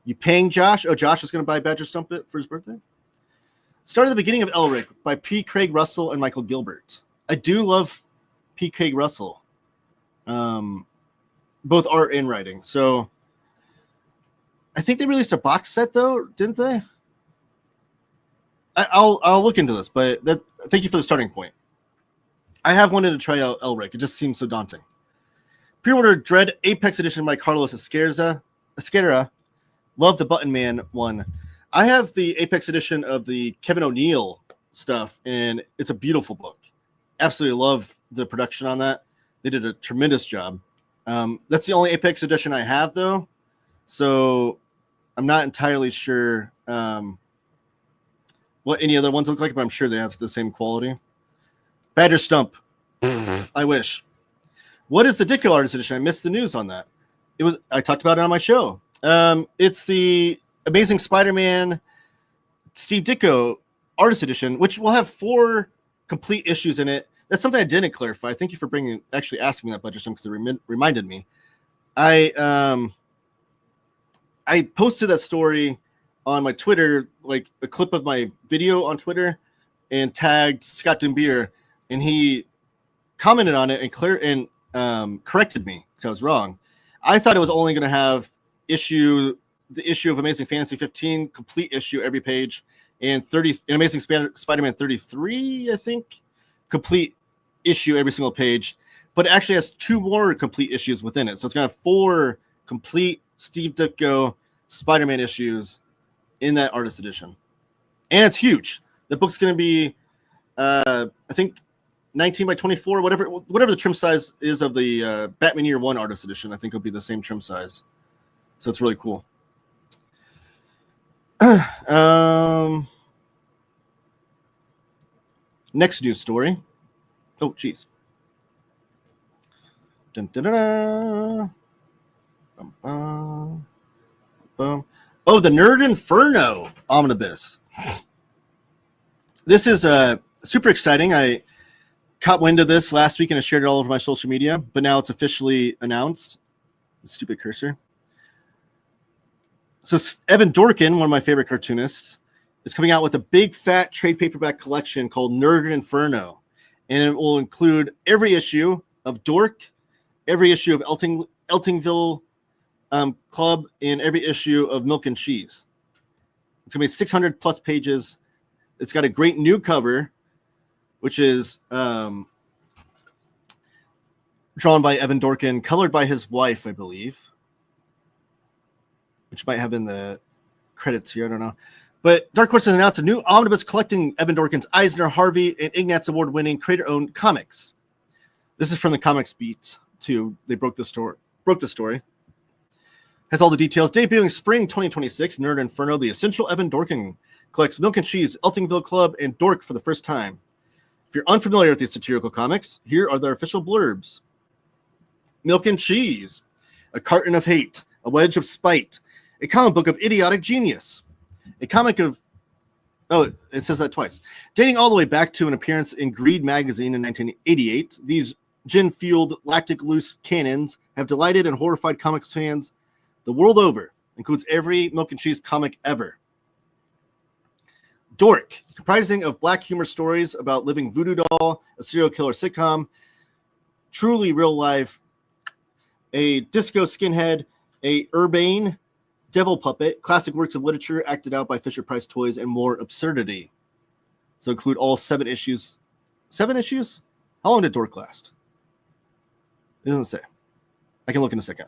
You paying Josh? Oh, Josh is going to buy Badger Stump it for his birthday? Start at the beginning of Elric by P. Craig Russell and Michael Gilbert. I do love P. Craig Russell. Both art and writing. So I think they released a box set though, didn't they? I'll look into this, but thank you for the starting point. I have wanted to try out Elric. It just seems so daunting. Pre-order Dread Apex Edition by Carlos Esquerra. Love the Button Man one. I have the Apex Edition of the Kevin O'Neill stuff, and it's a beautiful book. Absolutely love the production on that. They did a tremendous job. That's the only Apex Edition I have, though. So I'm not entirely sure what any other ones look like, but I'm sure they have the same quality. Badger Stump. I wish. What is the Ditko Artist Edition? I missed the news on that. I talked about it on my show. It's the Amazing Spider-Man Steve Ditko Artist Edition, which will have 4 complete issues in it. That's something I didn't clarify. Thank you for asking me that, Badger Stump, because it reminded me. I posted that story on my Twitter, like a clip of my video on Twitter, and tagged Scott Dumbier, and he commented on it and corrected me because I was wrong. I thought it was only going to have the issue of Amazing Fantasy 15 complete issue every page, and Amazing Spider-Man 33, I think, complete issue every single page. But it actually has 2 more complete issues within it, so it's going to have 4 complete Steve Ditko Spider-Man issues in that artist edition, and it's huge. The book's going to be, I think, 19 by 24, whatever the trim size is of the Batman Year One Artist Edition. I think it'll be the same trim size, so it's really cool. Next news story. Oh, geez. Dun, dun, dun, dun. Bum, bum, bum. Oh, the Nerd Inferno omnibus. This is super exciting. I caught wind of this last week and I shared it all over my social media, but now it's officially announced. Stupid cursor. So Evan Dorkin, one of my favorite cartoonists, is coming out with a big fat trade paperback collection called Nerd Inferno. And it will include every issue of Dork, every issue of Eltingville Club, and every issue of Milk and Cheese. It's going to be 600 plus pages. It's got a great new cover, which is drawn by Evan Dorkin, colored by his wife, I believe, which might have been the credits here. I don't know. But Dark Horse has announced a new omnibus collecting Evan Dorkin's Eisner, Harvey, and Ignatz Award-winning creator-owned comics. This is from the Comics Beat, too. They broke the story. Has all the details. Debuting spring 2026, Nerd Inferno, the essential Evan Dorkin collects Milk and Cheese, Eltingville Club, and Dork for the first time. If you're unfamiliar with these satirical comics, here are their official blurbs. Milk and Cheese, a carton of hate, a wedge of spite, a comic book of idiotic genius. A comic of, it says that twice. Dating all the way back to an appearance in Greed magazine in 1988, these gin-fueled lactic loose cannons have delighted and horrified comics fans the world over. Includes every Milk and Cheese comic ever. Dork, comprising of black humor stories about living voodoo doll, a serial killer sitcom, truly real life, a disco skinhead, a urbane devil puppet, classic works of literature acted out by Fisher-Price Toys, and more absurdity. So include all 7 issues. 7 issues? How long did Dork last? It doesn't say. I can look in a second.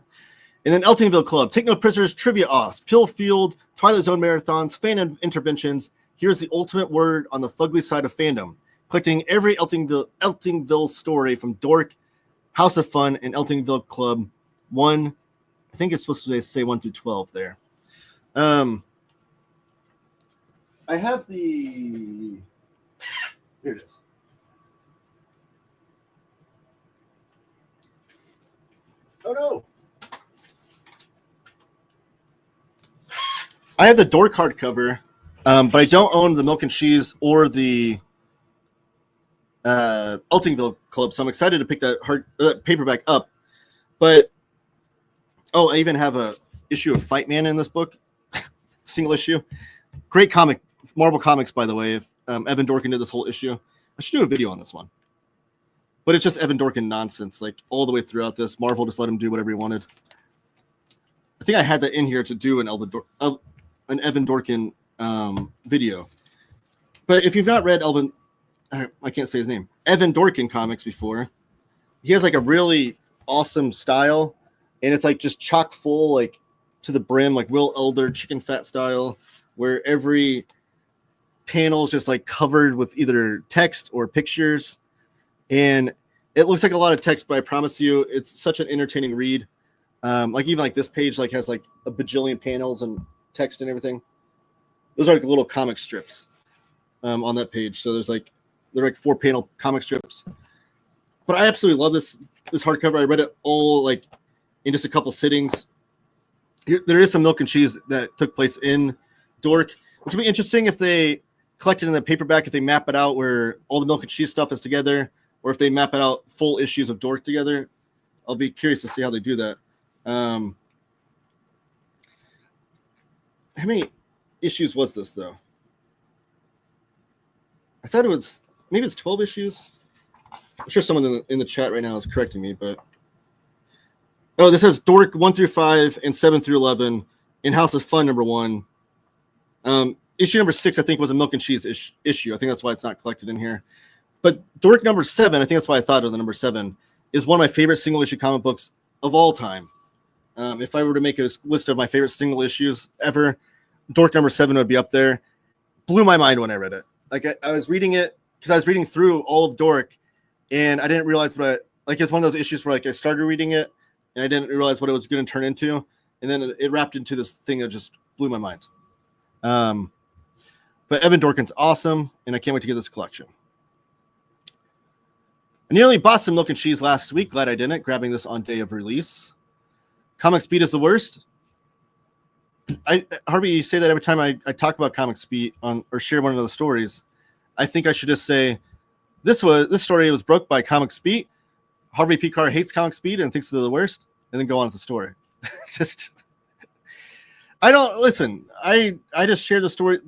And then Eltingville Club, Take No Prisoners, Trivia Offs, Pill Field, Twilight Zone Marathons, Fan Interventions. Here's the ultimate word on the fugly side of fandom. Collecting every Eltingville story from Dork, House of Fun, and Eltingville Club 1. I think it's supposed to say 1 through 12 there. I have the... Here it is. Oh, no. I have the Dork hardcover, but I don't own the Milk and Cheese or the Eltingville Club, so I'm excited to pick that paperback up. But I even have a issue of Fight Man in this book, single issue. Great comic, Marvel Comics, by the way. If Evan Dorkin did this whole issue, I should do a video on this one. But it's just Evan Dorkin nonsense, like all the way throughout this. Marvel just let him do whatever he wanted. I think I had that in here to do an Evan Dorkin video. But if you've not read I can't say his name, Evan Dorkin comics before, he has like a really awesome style, and it's like just chock full, like to the brim, like Will Elder chicken fat style, where every panel is just like covered with either text or pictures, and it looks like a lot of text, but I promise you, it's such an entertaining read. Like even like this page like has like a bajillion panels and text and everything. Those are like little comic strips on that page. So they're like 4 panel comic strips. But I absolutely love this hardcover. I read it all like in just a couple sittings. There is some Milk and Cheese that took place in Dork, which would be interesting if they collected in the paperback, if they map it out where all the Milk and Cheese stuff is together, or if they map it out full issues of Dork together. I'll be curious to see how they do that. How many issues was this, though? I thought it was, maybe it's 12 issues. I'm sure someone in the chat right now is correcting me, but this has Dork 1 through 5 and 7 through 11 in House of Fun #1. Issue number 6, I think, was a Milk and Cheese issue. I think that's why it's not collected in here. But Dork number 7, I think that's why I thought of the number 7, is one of my favorite single issue comic books of all time. If I were to make a list of my favorite single issues ever, Dork number 7 would be up there. Blew my mind when I read it. Like I was reading it because I was reading through all of Dork, and I didn't realize it's one of those issues where like I started reading it and I didn't realize what it was going to turn into, and then it wrapped into this thing that just blew my mind. But Evan Dorkin's awesome, and I can't wait to get this collection. I nearly bought some milk and cheese last week. Glad I didn't. Grabbing this on day of release. Comic Speed is the worst. Harvey, you say that every time I talk about Comic Speed or share one of the stories. I think I should just say this story was broke by Comic Speed. Harvey P. Carr hates Comic Speed and thinks they're the worst, and then go on with the story. Just I don't listen. I just share the story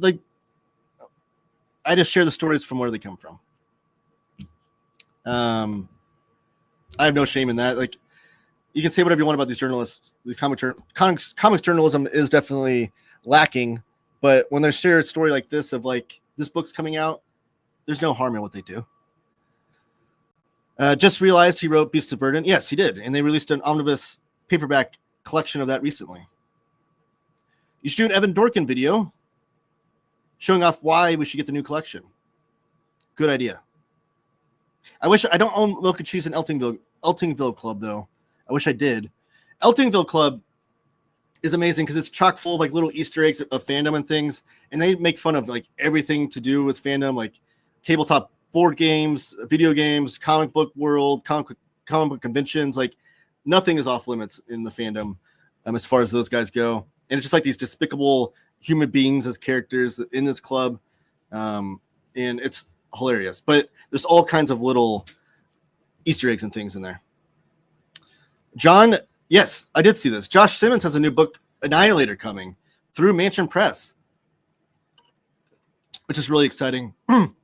I just share the stories from where they come from. I have no shame in that. Like, you can say whatever you want about these journalists. The comics journalism is definitely lacking, but when they share a story like this of like this book's coming out, there's no harm in what they do. Just realized he wrote Beasts of Burden. Yes, he did, and they released an omnibus paperback collection of that recently. You should do an Evan Dorkin video showing off why we should get the new collection. Good idea. I don't own Milk and Cheese in Eltingville Club, though. I wish I did. Eltingville Club is amazing because it's chock full of like little Easter eggs of fandom and things, and they make fun of like everything to do with fandom, like tabletop board games, video games, comic book world, comic book conventions. Like nothing is off limits in the fandom as far as those guys go. And it's just like these despicable human beings as characters in this club, and it's hilarious. But there's all kinds of little Easter eggs and things in there. John, yes, I did see this. Josh Simmons has a new book, Annihilator, coming through Mansion Press, which is really exciting. I'm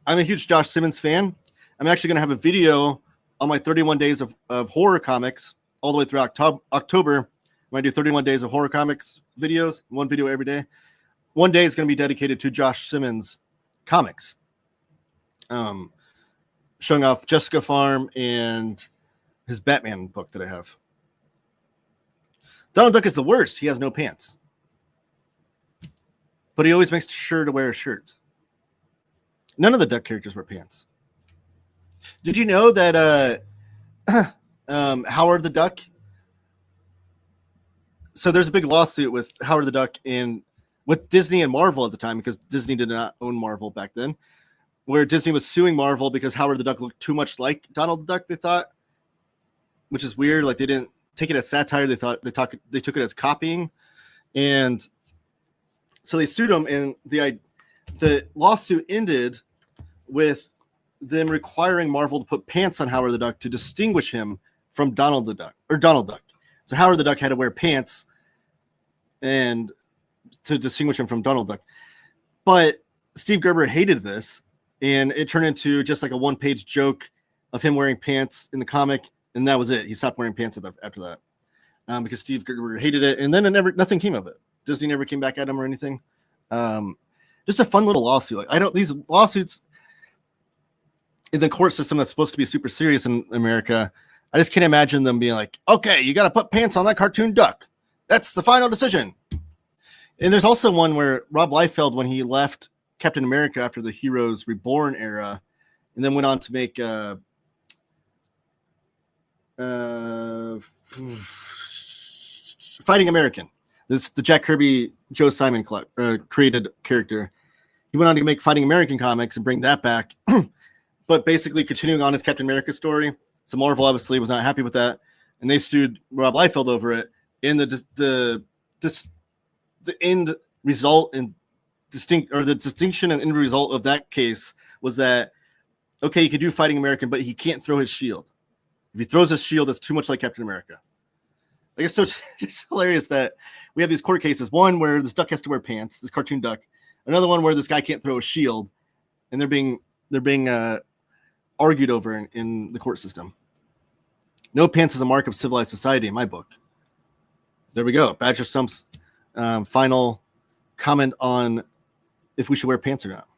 a huge Josh Simmons fan. I'm actually going to have a video on my 31 days of horror comics all the way through October. When I do 31 days of horror comics videos, one video every day. One day is going to be dedicated to Josh Simmons comics. Showing off Jessica Farm and his Batman book that I have. Donald Duck is the worst. He has no pants. But he always makes sure to wear a shirt. None of the Duck characters wear pants. Did you know that Howard the Duck? So there's a big lawsuit with Howard the Duck and with Disney and Marvel at the time, because Disney did not own Marvel back then, where Disney was suing Marvel because Howard the Duck looked too much like Donald the Duck, they thought, which is weird. Like they didn't take it as satire. They took it as copying. And so they sued him, and the lawsuit ended with them requiring Marvel to put pants on Howard the Duck to distinguish him from Donald Duck. So Howard the Duck had to wear pants and to distinguish him from Donald Duck. But Steve Gerber hated this, and it turned into just like a one-page joke of him wearing pants in the comic, and that was it. He stopped wearing pants after that because Steve Gerber hated it, and then nothing came of it. Disney never came back at him or anything. Just a fun little lawsuit. Like these lawsuits in the court system that's supposed to be super serious in America. I just can't imagine them being like, okay, you got to put pants on that cartoon duck. That's the final decision. And there's also one where Rob Liefeld, when he left Captain America after the Heroes Reborn era, and then went on to make Fighting American. This the Jack Kirby, Joe Simon created character. He went on to make Fighting American comics and bring that back, but basically continuing on his Captain America story. So Marvel obviously was not happy with that, and they sued Rob Liefeld over it. And the end result and the distinction and end result of that case was that, okay, he could do Fighting American, but he can't throw his shield. If he throws his shield, that's too much like Captain America. I guess so. It's hilarious that we have these court cases. One where this duck has to wear pants, this cartoon duck. Another one where this guy can't throw a shield, and they're being argued over in the court system. No pants is a mark of civilized society in my book. There we go. Badger Stump's final comment on if we should wear pants or not.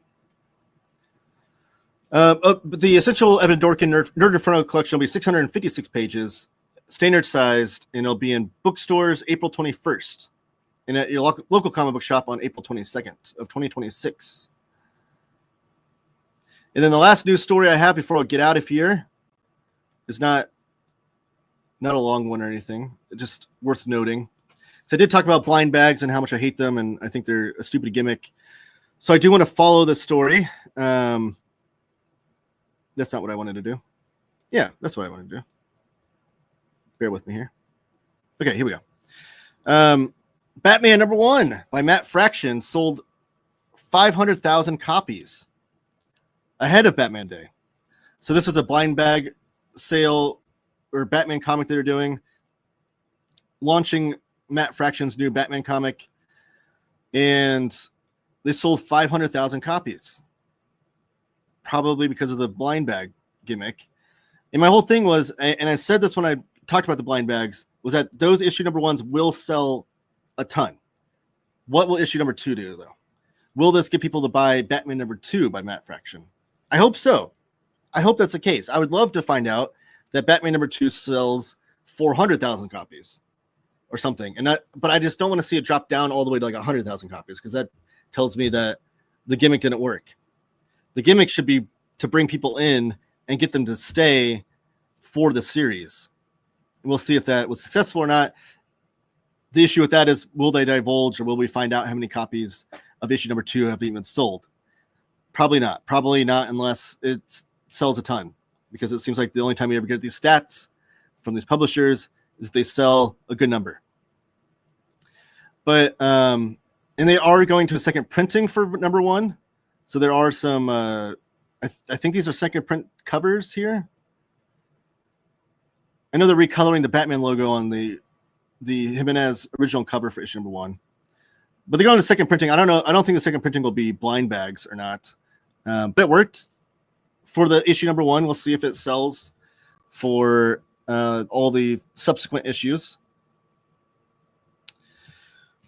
The Essential Evan Dorkin Nerd Inferno collection will be 656 pages, standard sized, and it'll be in bookstores April 21st and at your local comic book shop on April 22nd of 2026. And then the last news story I have before I get out of here is not a long one or anything. Just worth noting. So I did talk about blind bags and how much I hate them, and I think they're a stupid gimmick. So I do want to follow the story. That's not what I wanted to do. Yeah, that's what I wanted to do. Bear with me here. Okay, here we go. Batman #1 by Matt Fraction sold 500,000 copies ahead of Batman Day. So this is a blind bag sale or Batman comic they're doing, launching Matt Fraction's new Batman comic, and they sold 500,000 copies, probably because of the blind bag gimmick. And my whole thing was, and I said this when I talked about the blind bags, was that those issue #1s will sell a ton. What will issue #2 do, though? Will this get people to buy Batman #2 by Matt Fraction? I hope so. I hope that's the case. I would love to find out that Batman #2 sells 400,000 copies or something. But I just don't want to see it drop down all the way to like 100,000 copies, because that tells me that the gimmick didn't work. The gimmick should be to bring people in and get them to stay for the series. We'll see if that was successful or not. The issue with that is, will they divulge, or will we find out how many copies of issue #2 have even sold? Probably not. Probably not unless it sells a ton, because it seems like the only time we ever get these stats from these publishers is if they sell a good number. But and they are going to a second printing for #1, so there are some. I think these are second print covers here. I know they're recoloring the Batman logo on the Jimenez original cover for issue #1, but they're going to second printing. I don't know. I don't think the second printing will be blind bags or not, but it worked for the issue #1. We'll see if it sells for all the subsequent issues.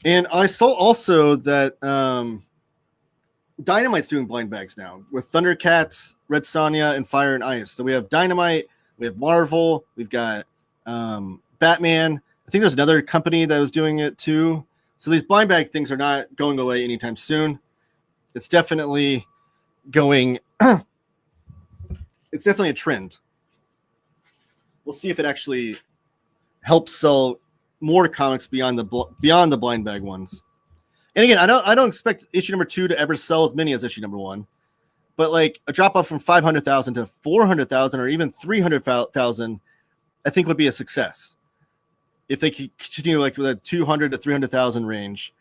And I saw also that Dynamite's doing blind bags now with Thundercats, Red Sonja, and Fire and Ice. So we have Dynamite, we have Marvel, we've got Batman. I think there's another company that was doing it too. So these blind bag things are not going away anytime soon. It's definitely going. It's definitely a trend. We'll see if it actually helps sell more comics beyond the blind bag ones. And again, I don't expect issue #2 to ever sell as many as issue #1, but like a drop off from 500,000 to 400,000 or even 300,000, I think would be a success if they could continue like with a 200 to 300,000 range.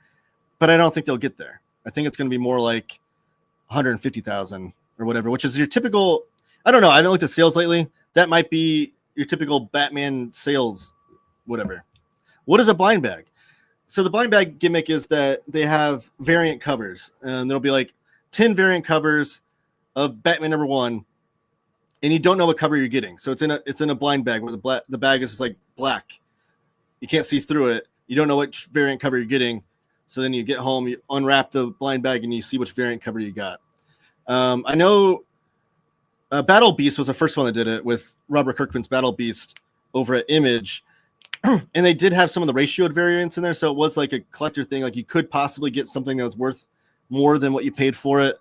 But I don't think they'll get there. I think it's going to be more like 150,000 or whatever, which is your typical. I don't know. I haven't looked at sales lately. That might be your typical Batman sales, whatever. What is a blind bag? So the blind bag gimmick is that they have variant covers, and there'll be like 10 variant covers of Batman #1, and you don't know what cover you're getting. So it's in a blind bag where the bag is just like black. You can't see through it. You don't know which variant cover you're getting. So then you get home, you unwrap the blind bag, and you see which variant cover you got. I know Battle Beast was the first one that did it with Robert Kirkman's Battle Beast over at Image. And they did have some of the ratioed variants in there. So it was like a collector thing. Like you could possibly get something that was worth more than what you paid for it,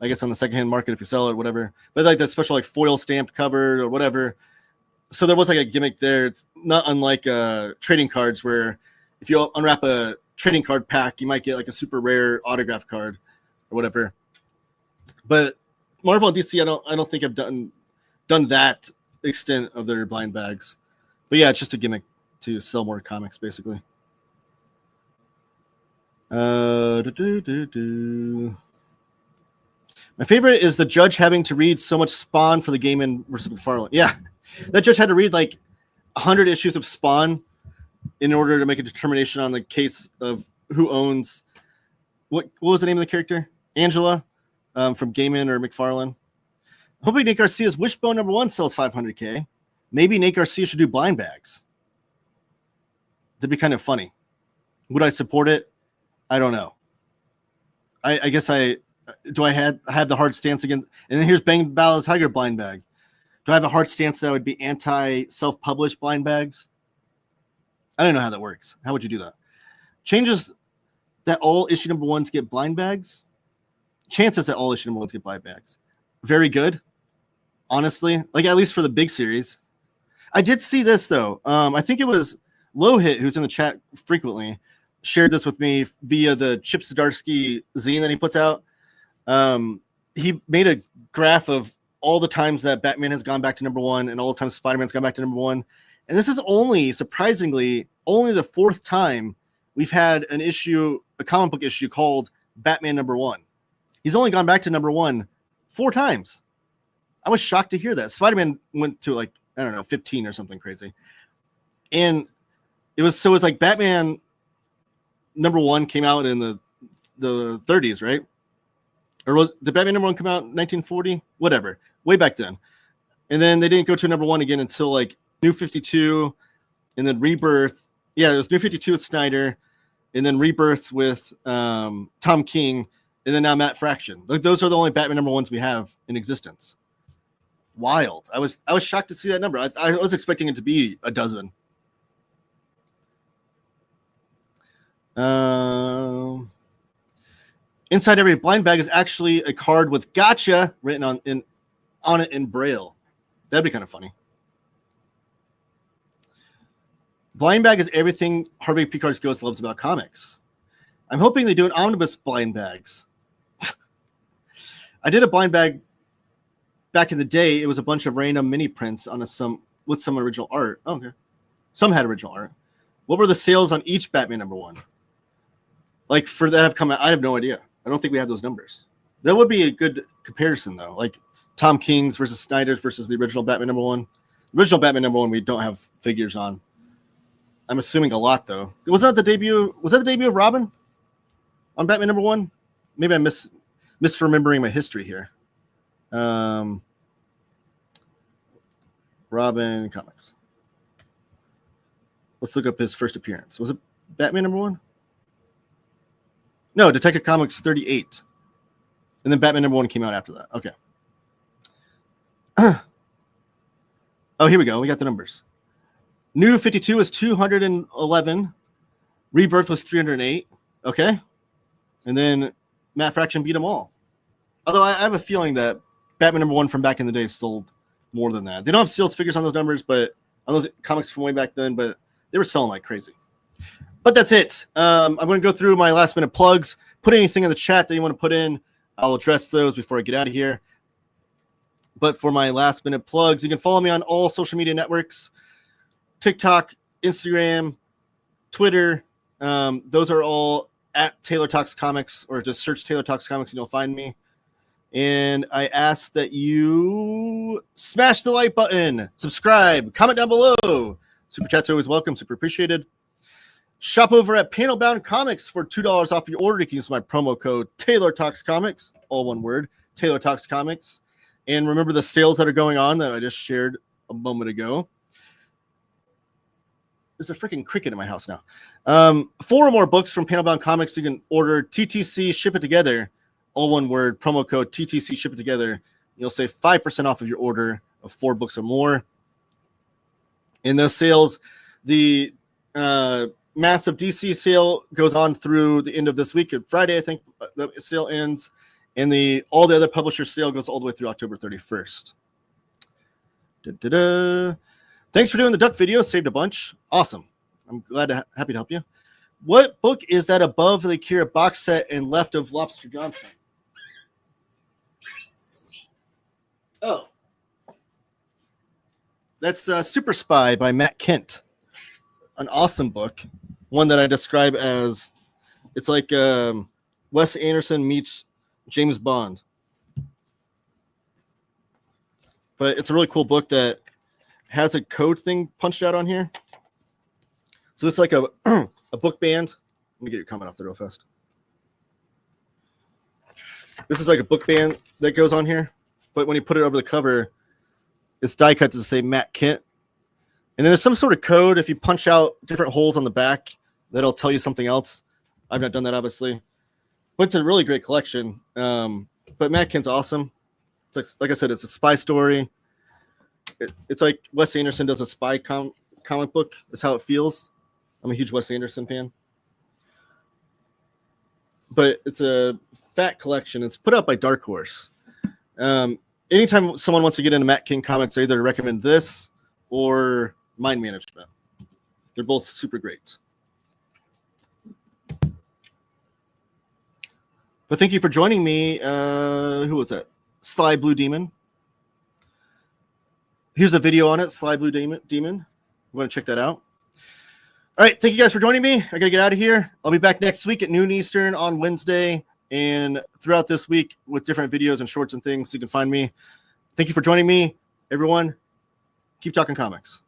I guess, on the secondhand market if you sell it or whatever. But like that special like foil stamped cover or whatever. So there was like a gimmick there. It's not unlike trading cards, where if you unwrap a trading card pack, you might get like a super rare autograph card or whatever. But Marvel and DC, I don't think have done that extent of their blind bags. But yeah, it's just a gimmick to sell more comics, basically. My favorite is the judge having to read so much Spawn for the Gaiman versus McFarlane. Yeah, that judge had to read like 100 issues of Spawn in order to make a determination on the case of who owns what was the name of the character? Angela from Gaiman or McFarlane. Hoping Nate Garcia's Wishbone #1 sells 500K. Maybe Nate Garcia should do blind bags. That'd be kind of funny. Would I support it? I don't know. I guess I have the hard stance against. And then here's Bang Battle of the Tiger blind bag. Do I have a hard stance that would be anti self-published blind bags? I don't know how that works. How would you do that? Changes that all issue #1s get blind bags. Chances that all issue #1s get blind bags. very good, honestly. Like, at least for the big series. I did see this, though. I think it was Lowhit, who's in the chat frequently, shared this with me via the Chip Zdarsky zine that he puts out. He made a graph of all the times that Batman has gone back to #1 and all the times Spider-Man's gone back to #1. And this is only, surprisingly, only the 4th time we've had an issue, a comic book issue called Batman #1. He's only gone back to #1 4 times. I was shocked to hear that. Spider-Man went to, like, I don't know, 15 or something crazy. And it was like Batman #1 came out in the 30s, right? Or did Batman #1 come out in 1940? Whatever, way back then. And then they didn't go to #1 again until like New 52, and then Rebirth. Yeah, it was New 52 with Snyder, and then Rebirth with Tom King, and then now Matt Fraction. Like, those are the only Batman #1s we have in existence. Wild. I was shocked to see that number. I was expecting it to be a dozen. Inside every blind bag is actually a card with "Gotcha" written on it in Braille. That'd be kind of funny. Blind bag is everything Harvey Picard's Ghost loves about comics. I'm hoping they do an omnibus blind bags. I did a blind bag back in the day. It was a bunch of random mini prints on with some original art. Oh, okay. Some had original art. What were the sales on each Batman #1? Like, for that have come out, I have no idea. I don't think we have those numbers. That would be a good comparison, though. Like Tom King's versus Snyder's versus the original Batman #1. The original Batman #1 we don't have figures on. I'm assuming a lot, though. Was that the debut of Robin on Batman #1? Maybe I'm misremembering my history here. Robin comics. Let's look up his first appearance. Was it Batman #1? No, Detective Comics 38. And then Batman #1 came out after that. Okay. Oh, here we go. We got the numbers. New 52 was 211. Rebirth was 308. Okay. And then Matt Fraction beat them all. Although I have a feeling that Batman #1 from back in the day sold more than that. They don't have sales figures on those numbers, but on those comics from way back then, but they were selling like crazy. But that's it. I'm going to go through my last minute plugs. Put anything in the chat that you want to put in. I'll address those before I get out of here. But for my last minute plugs, you can follow me on all social media networks: TikTok, Instagram, Twitter. Those are all at Taylor Talks Comics, or just search Taylor Talks Comics and you'll find me. And I ask that you smash the like button, subscribe, comment down below. Super chats are always welcome, super appreciated. Shop over at Panelbound Comics for $2 off your order. You can use my promo code Taylor Talks Comics, all one word, Taylor Talks Comics. And remember the sales that are going on that I just shared a moment ago. There's a freaking cricket in my house now. 4 or more books from Panelbound Comics. You can order TTC, ship it together, all one word, promo code TTC, ship it together. You'll save 5% off of your order of 4 books or more. In those sales, the massive DC sale goes on through the end of this week. Friday, I think the sale ends, and all the other publisher sale goes all the way through October 31st. Thanks for doing the duck video. Saved a bunch. Awesome. I'm happy to help you. What book is that above the Akira box set and left of Lobster Johnson? Oh, that's Super Spy by Matt Kent. An awesome book. One that I describe as, it's like Wes Anderson meets James Bond. But it's a really cool book that has a code thing punched out on here. So it's like a book band. Let me get your comment off there real fast. This is like a book band that goes on here. But when you put it over the cover, it's die cut to say Matt Kent. And then there's some sort of code. If you punch out different holes on the back, that'll tell you something else. I've not done that, obviously. But it's a really great collection. But Matt Kent's awesome. It's like I said, it's a spy story. It's like Wes Anderson does a spy comic book. That's how it feels. I'm a huge Wes Anderson fan. But it's a fat collection. It's put out by Dark Horse. anytime someone wants to get into Matt King comics, I either recommend this or Mind Management. They're both super great. But thank you for joining me. Who was that? Sly Blue Demon. Here's a video on it, Sly Blue Demon. I'm going to check that out. All right, thank you guys for joining me. I got to get out of here. I'll be back next week at noon Eastern on Wednesday and throughout this week with different videos and shorts and things so you can find me. Thank you for joining me, everyone. Keep talking comics.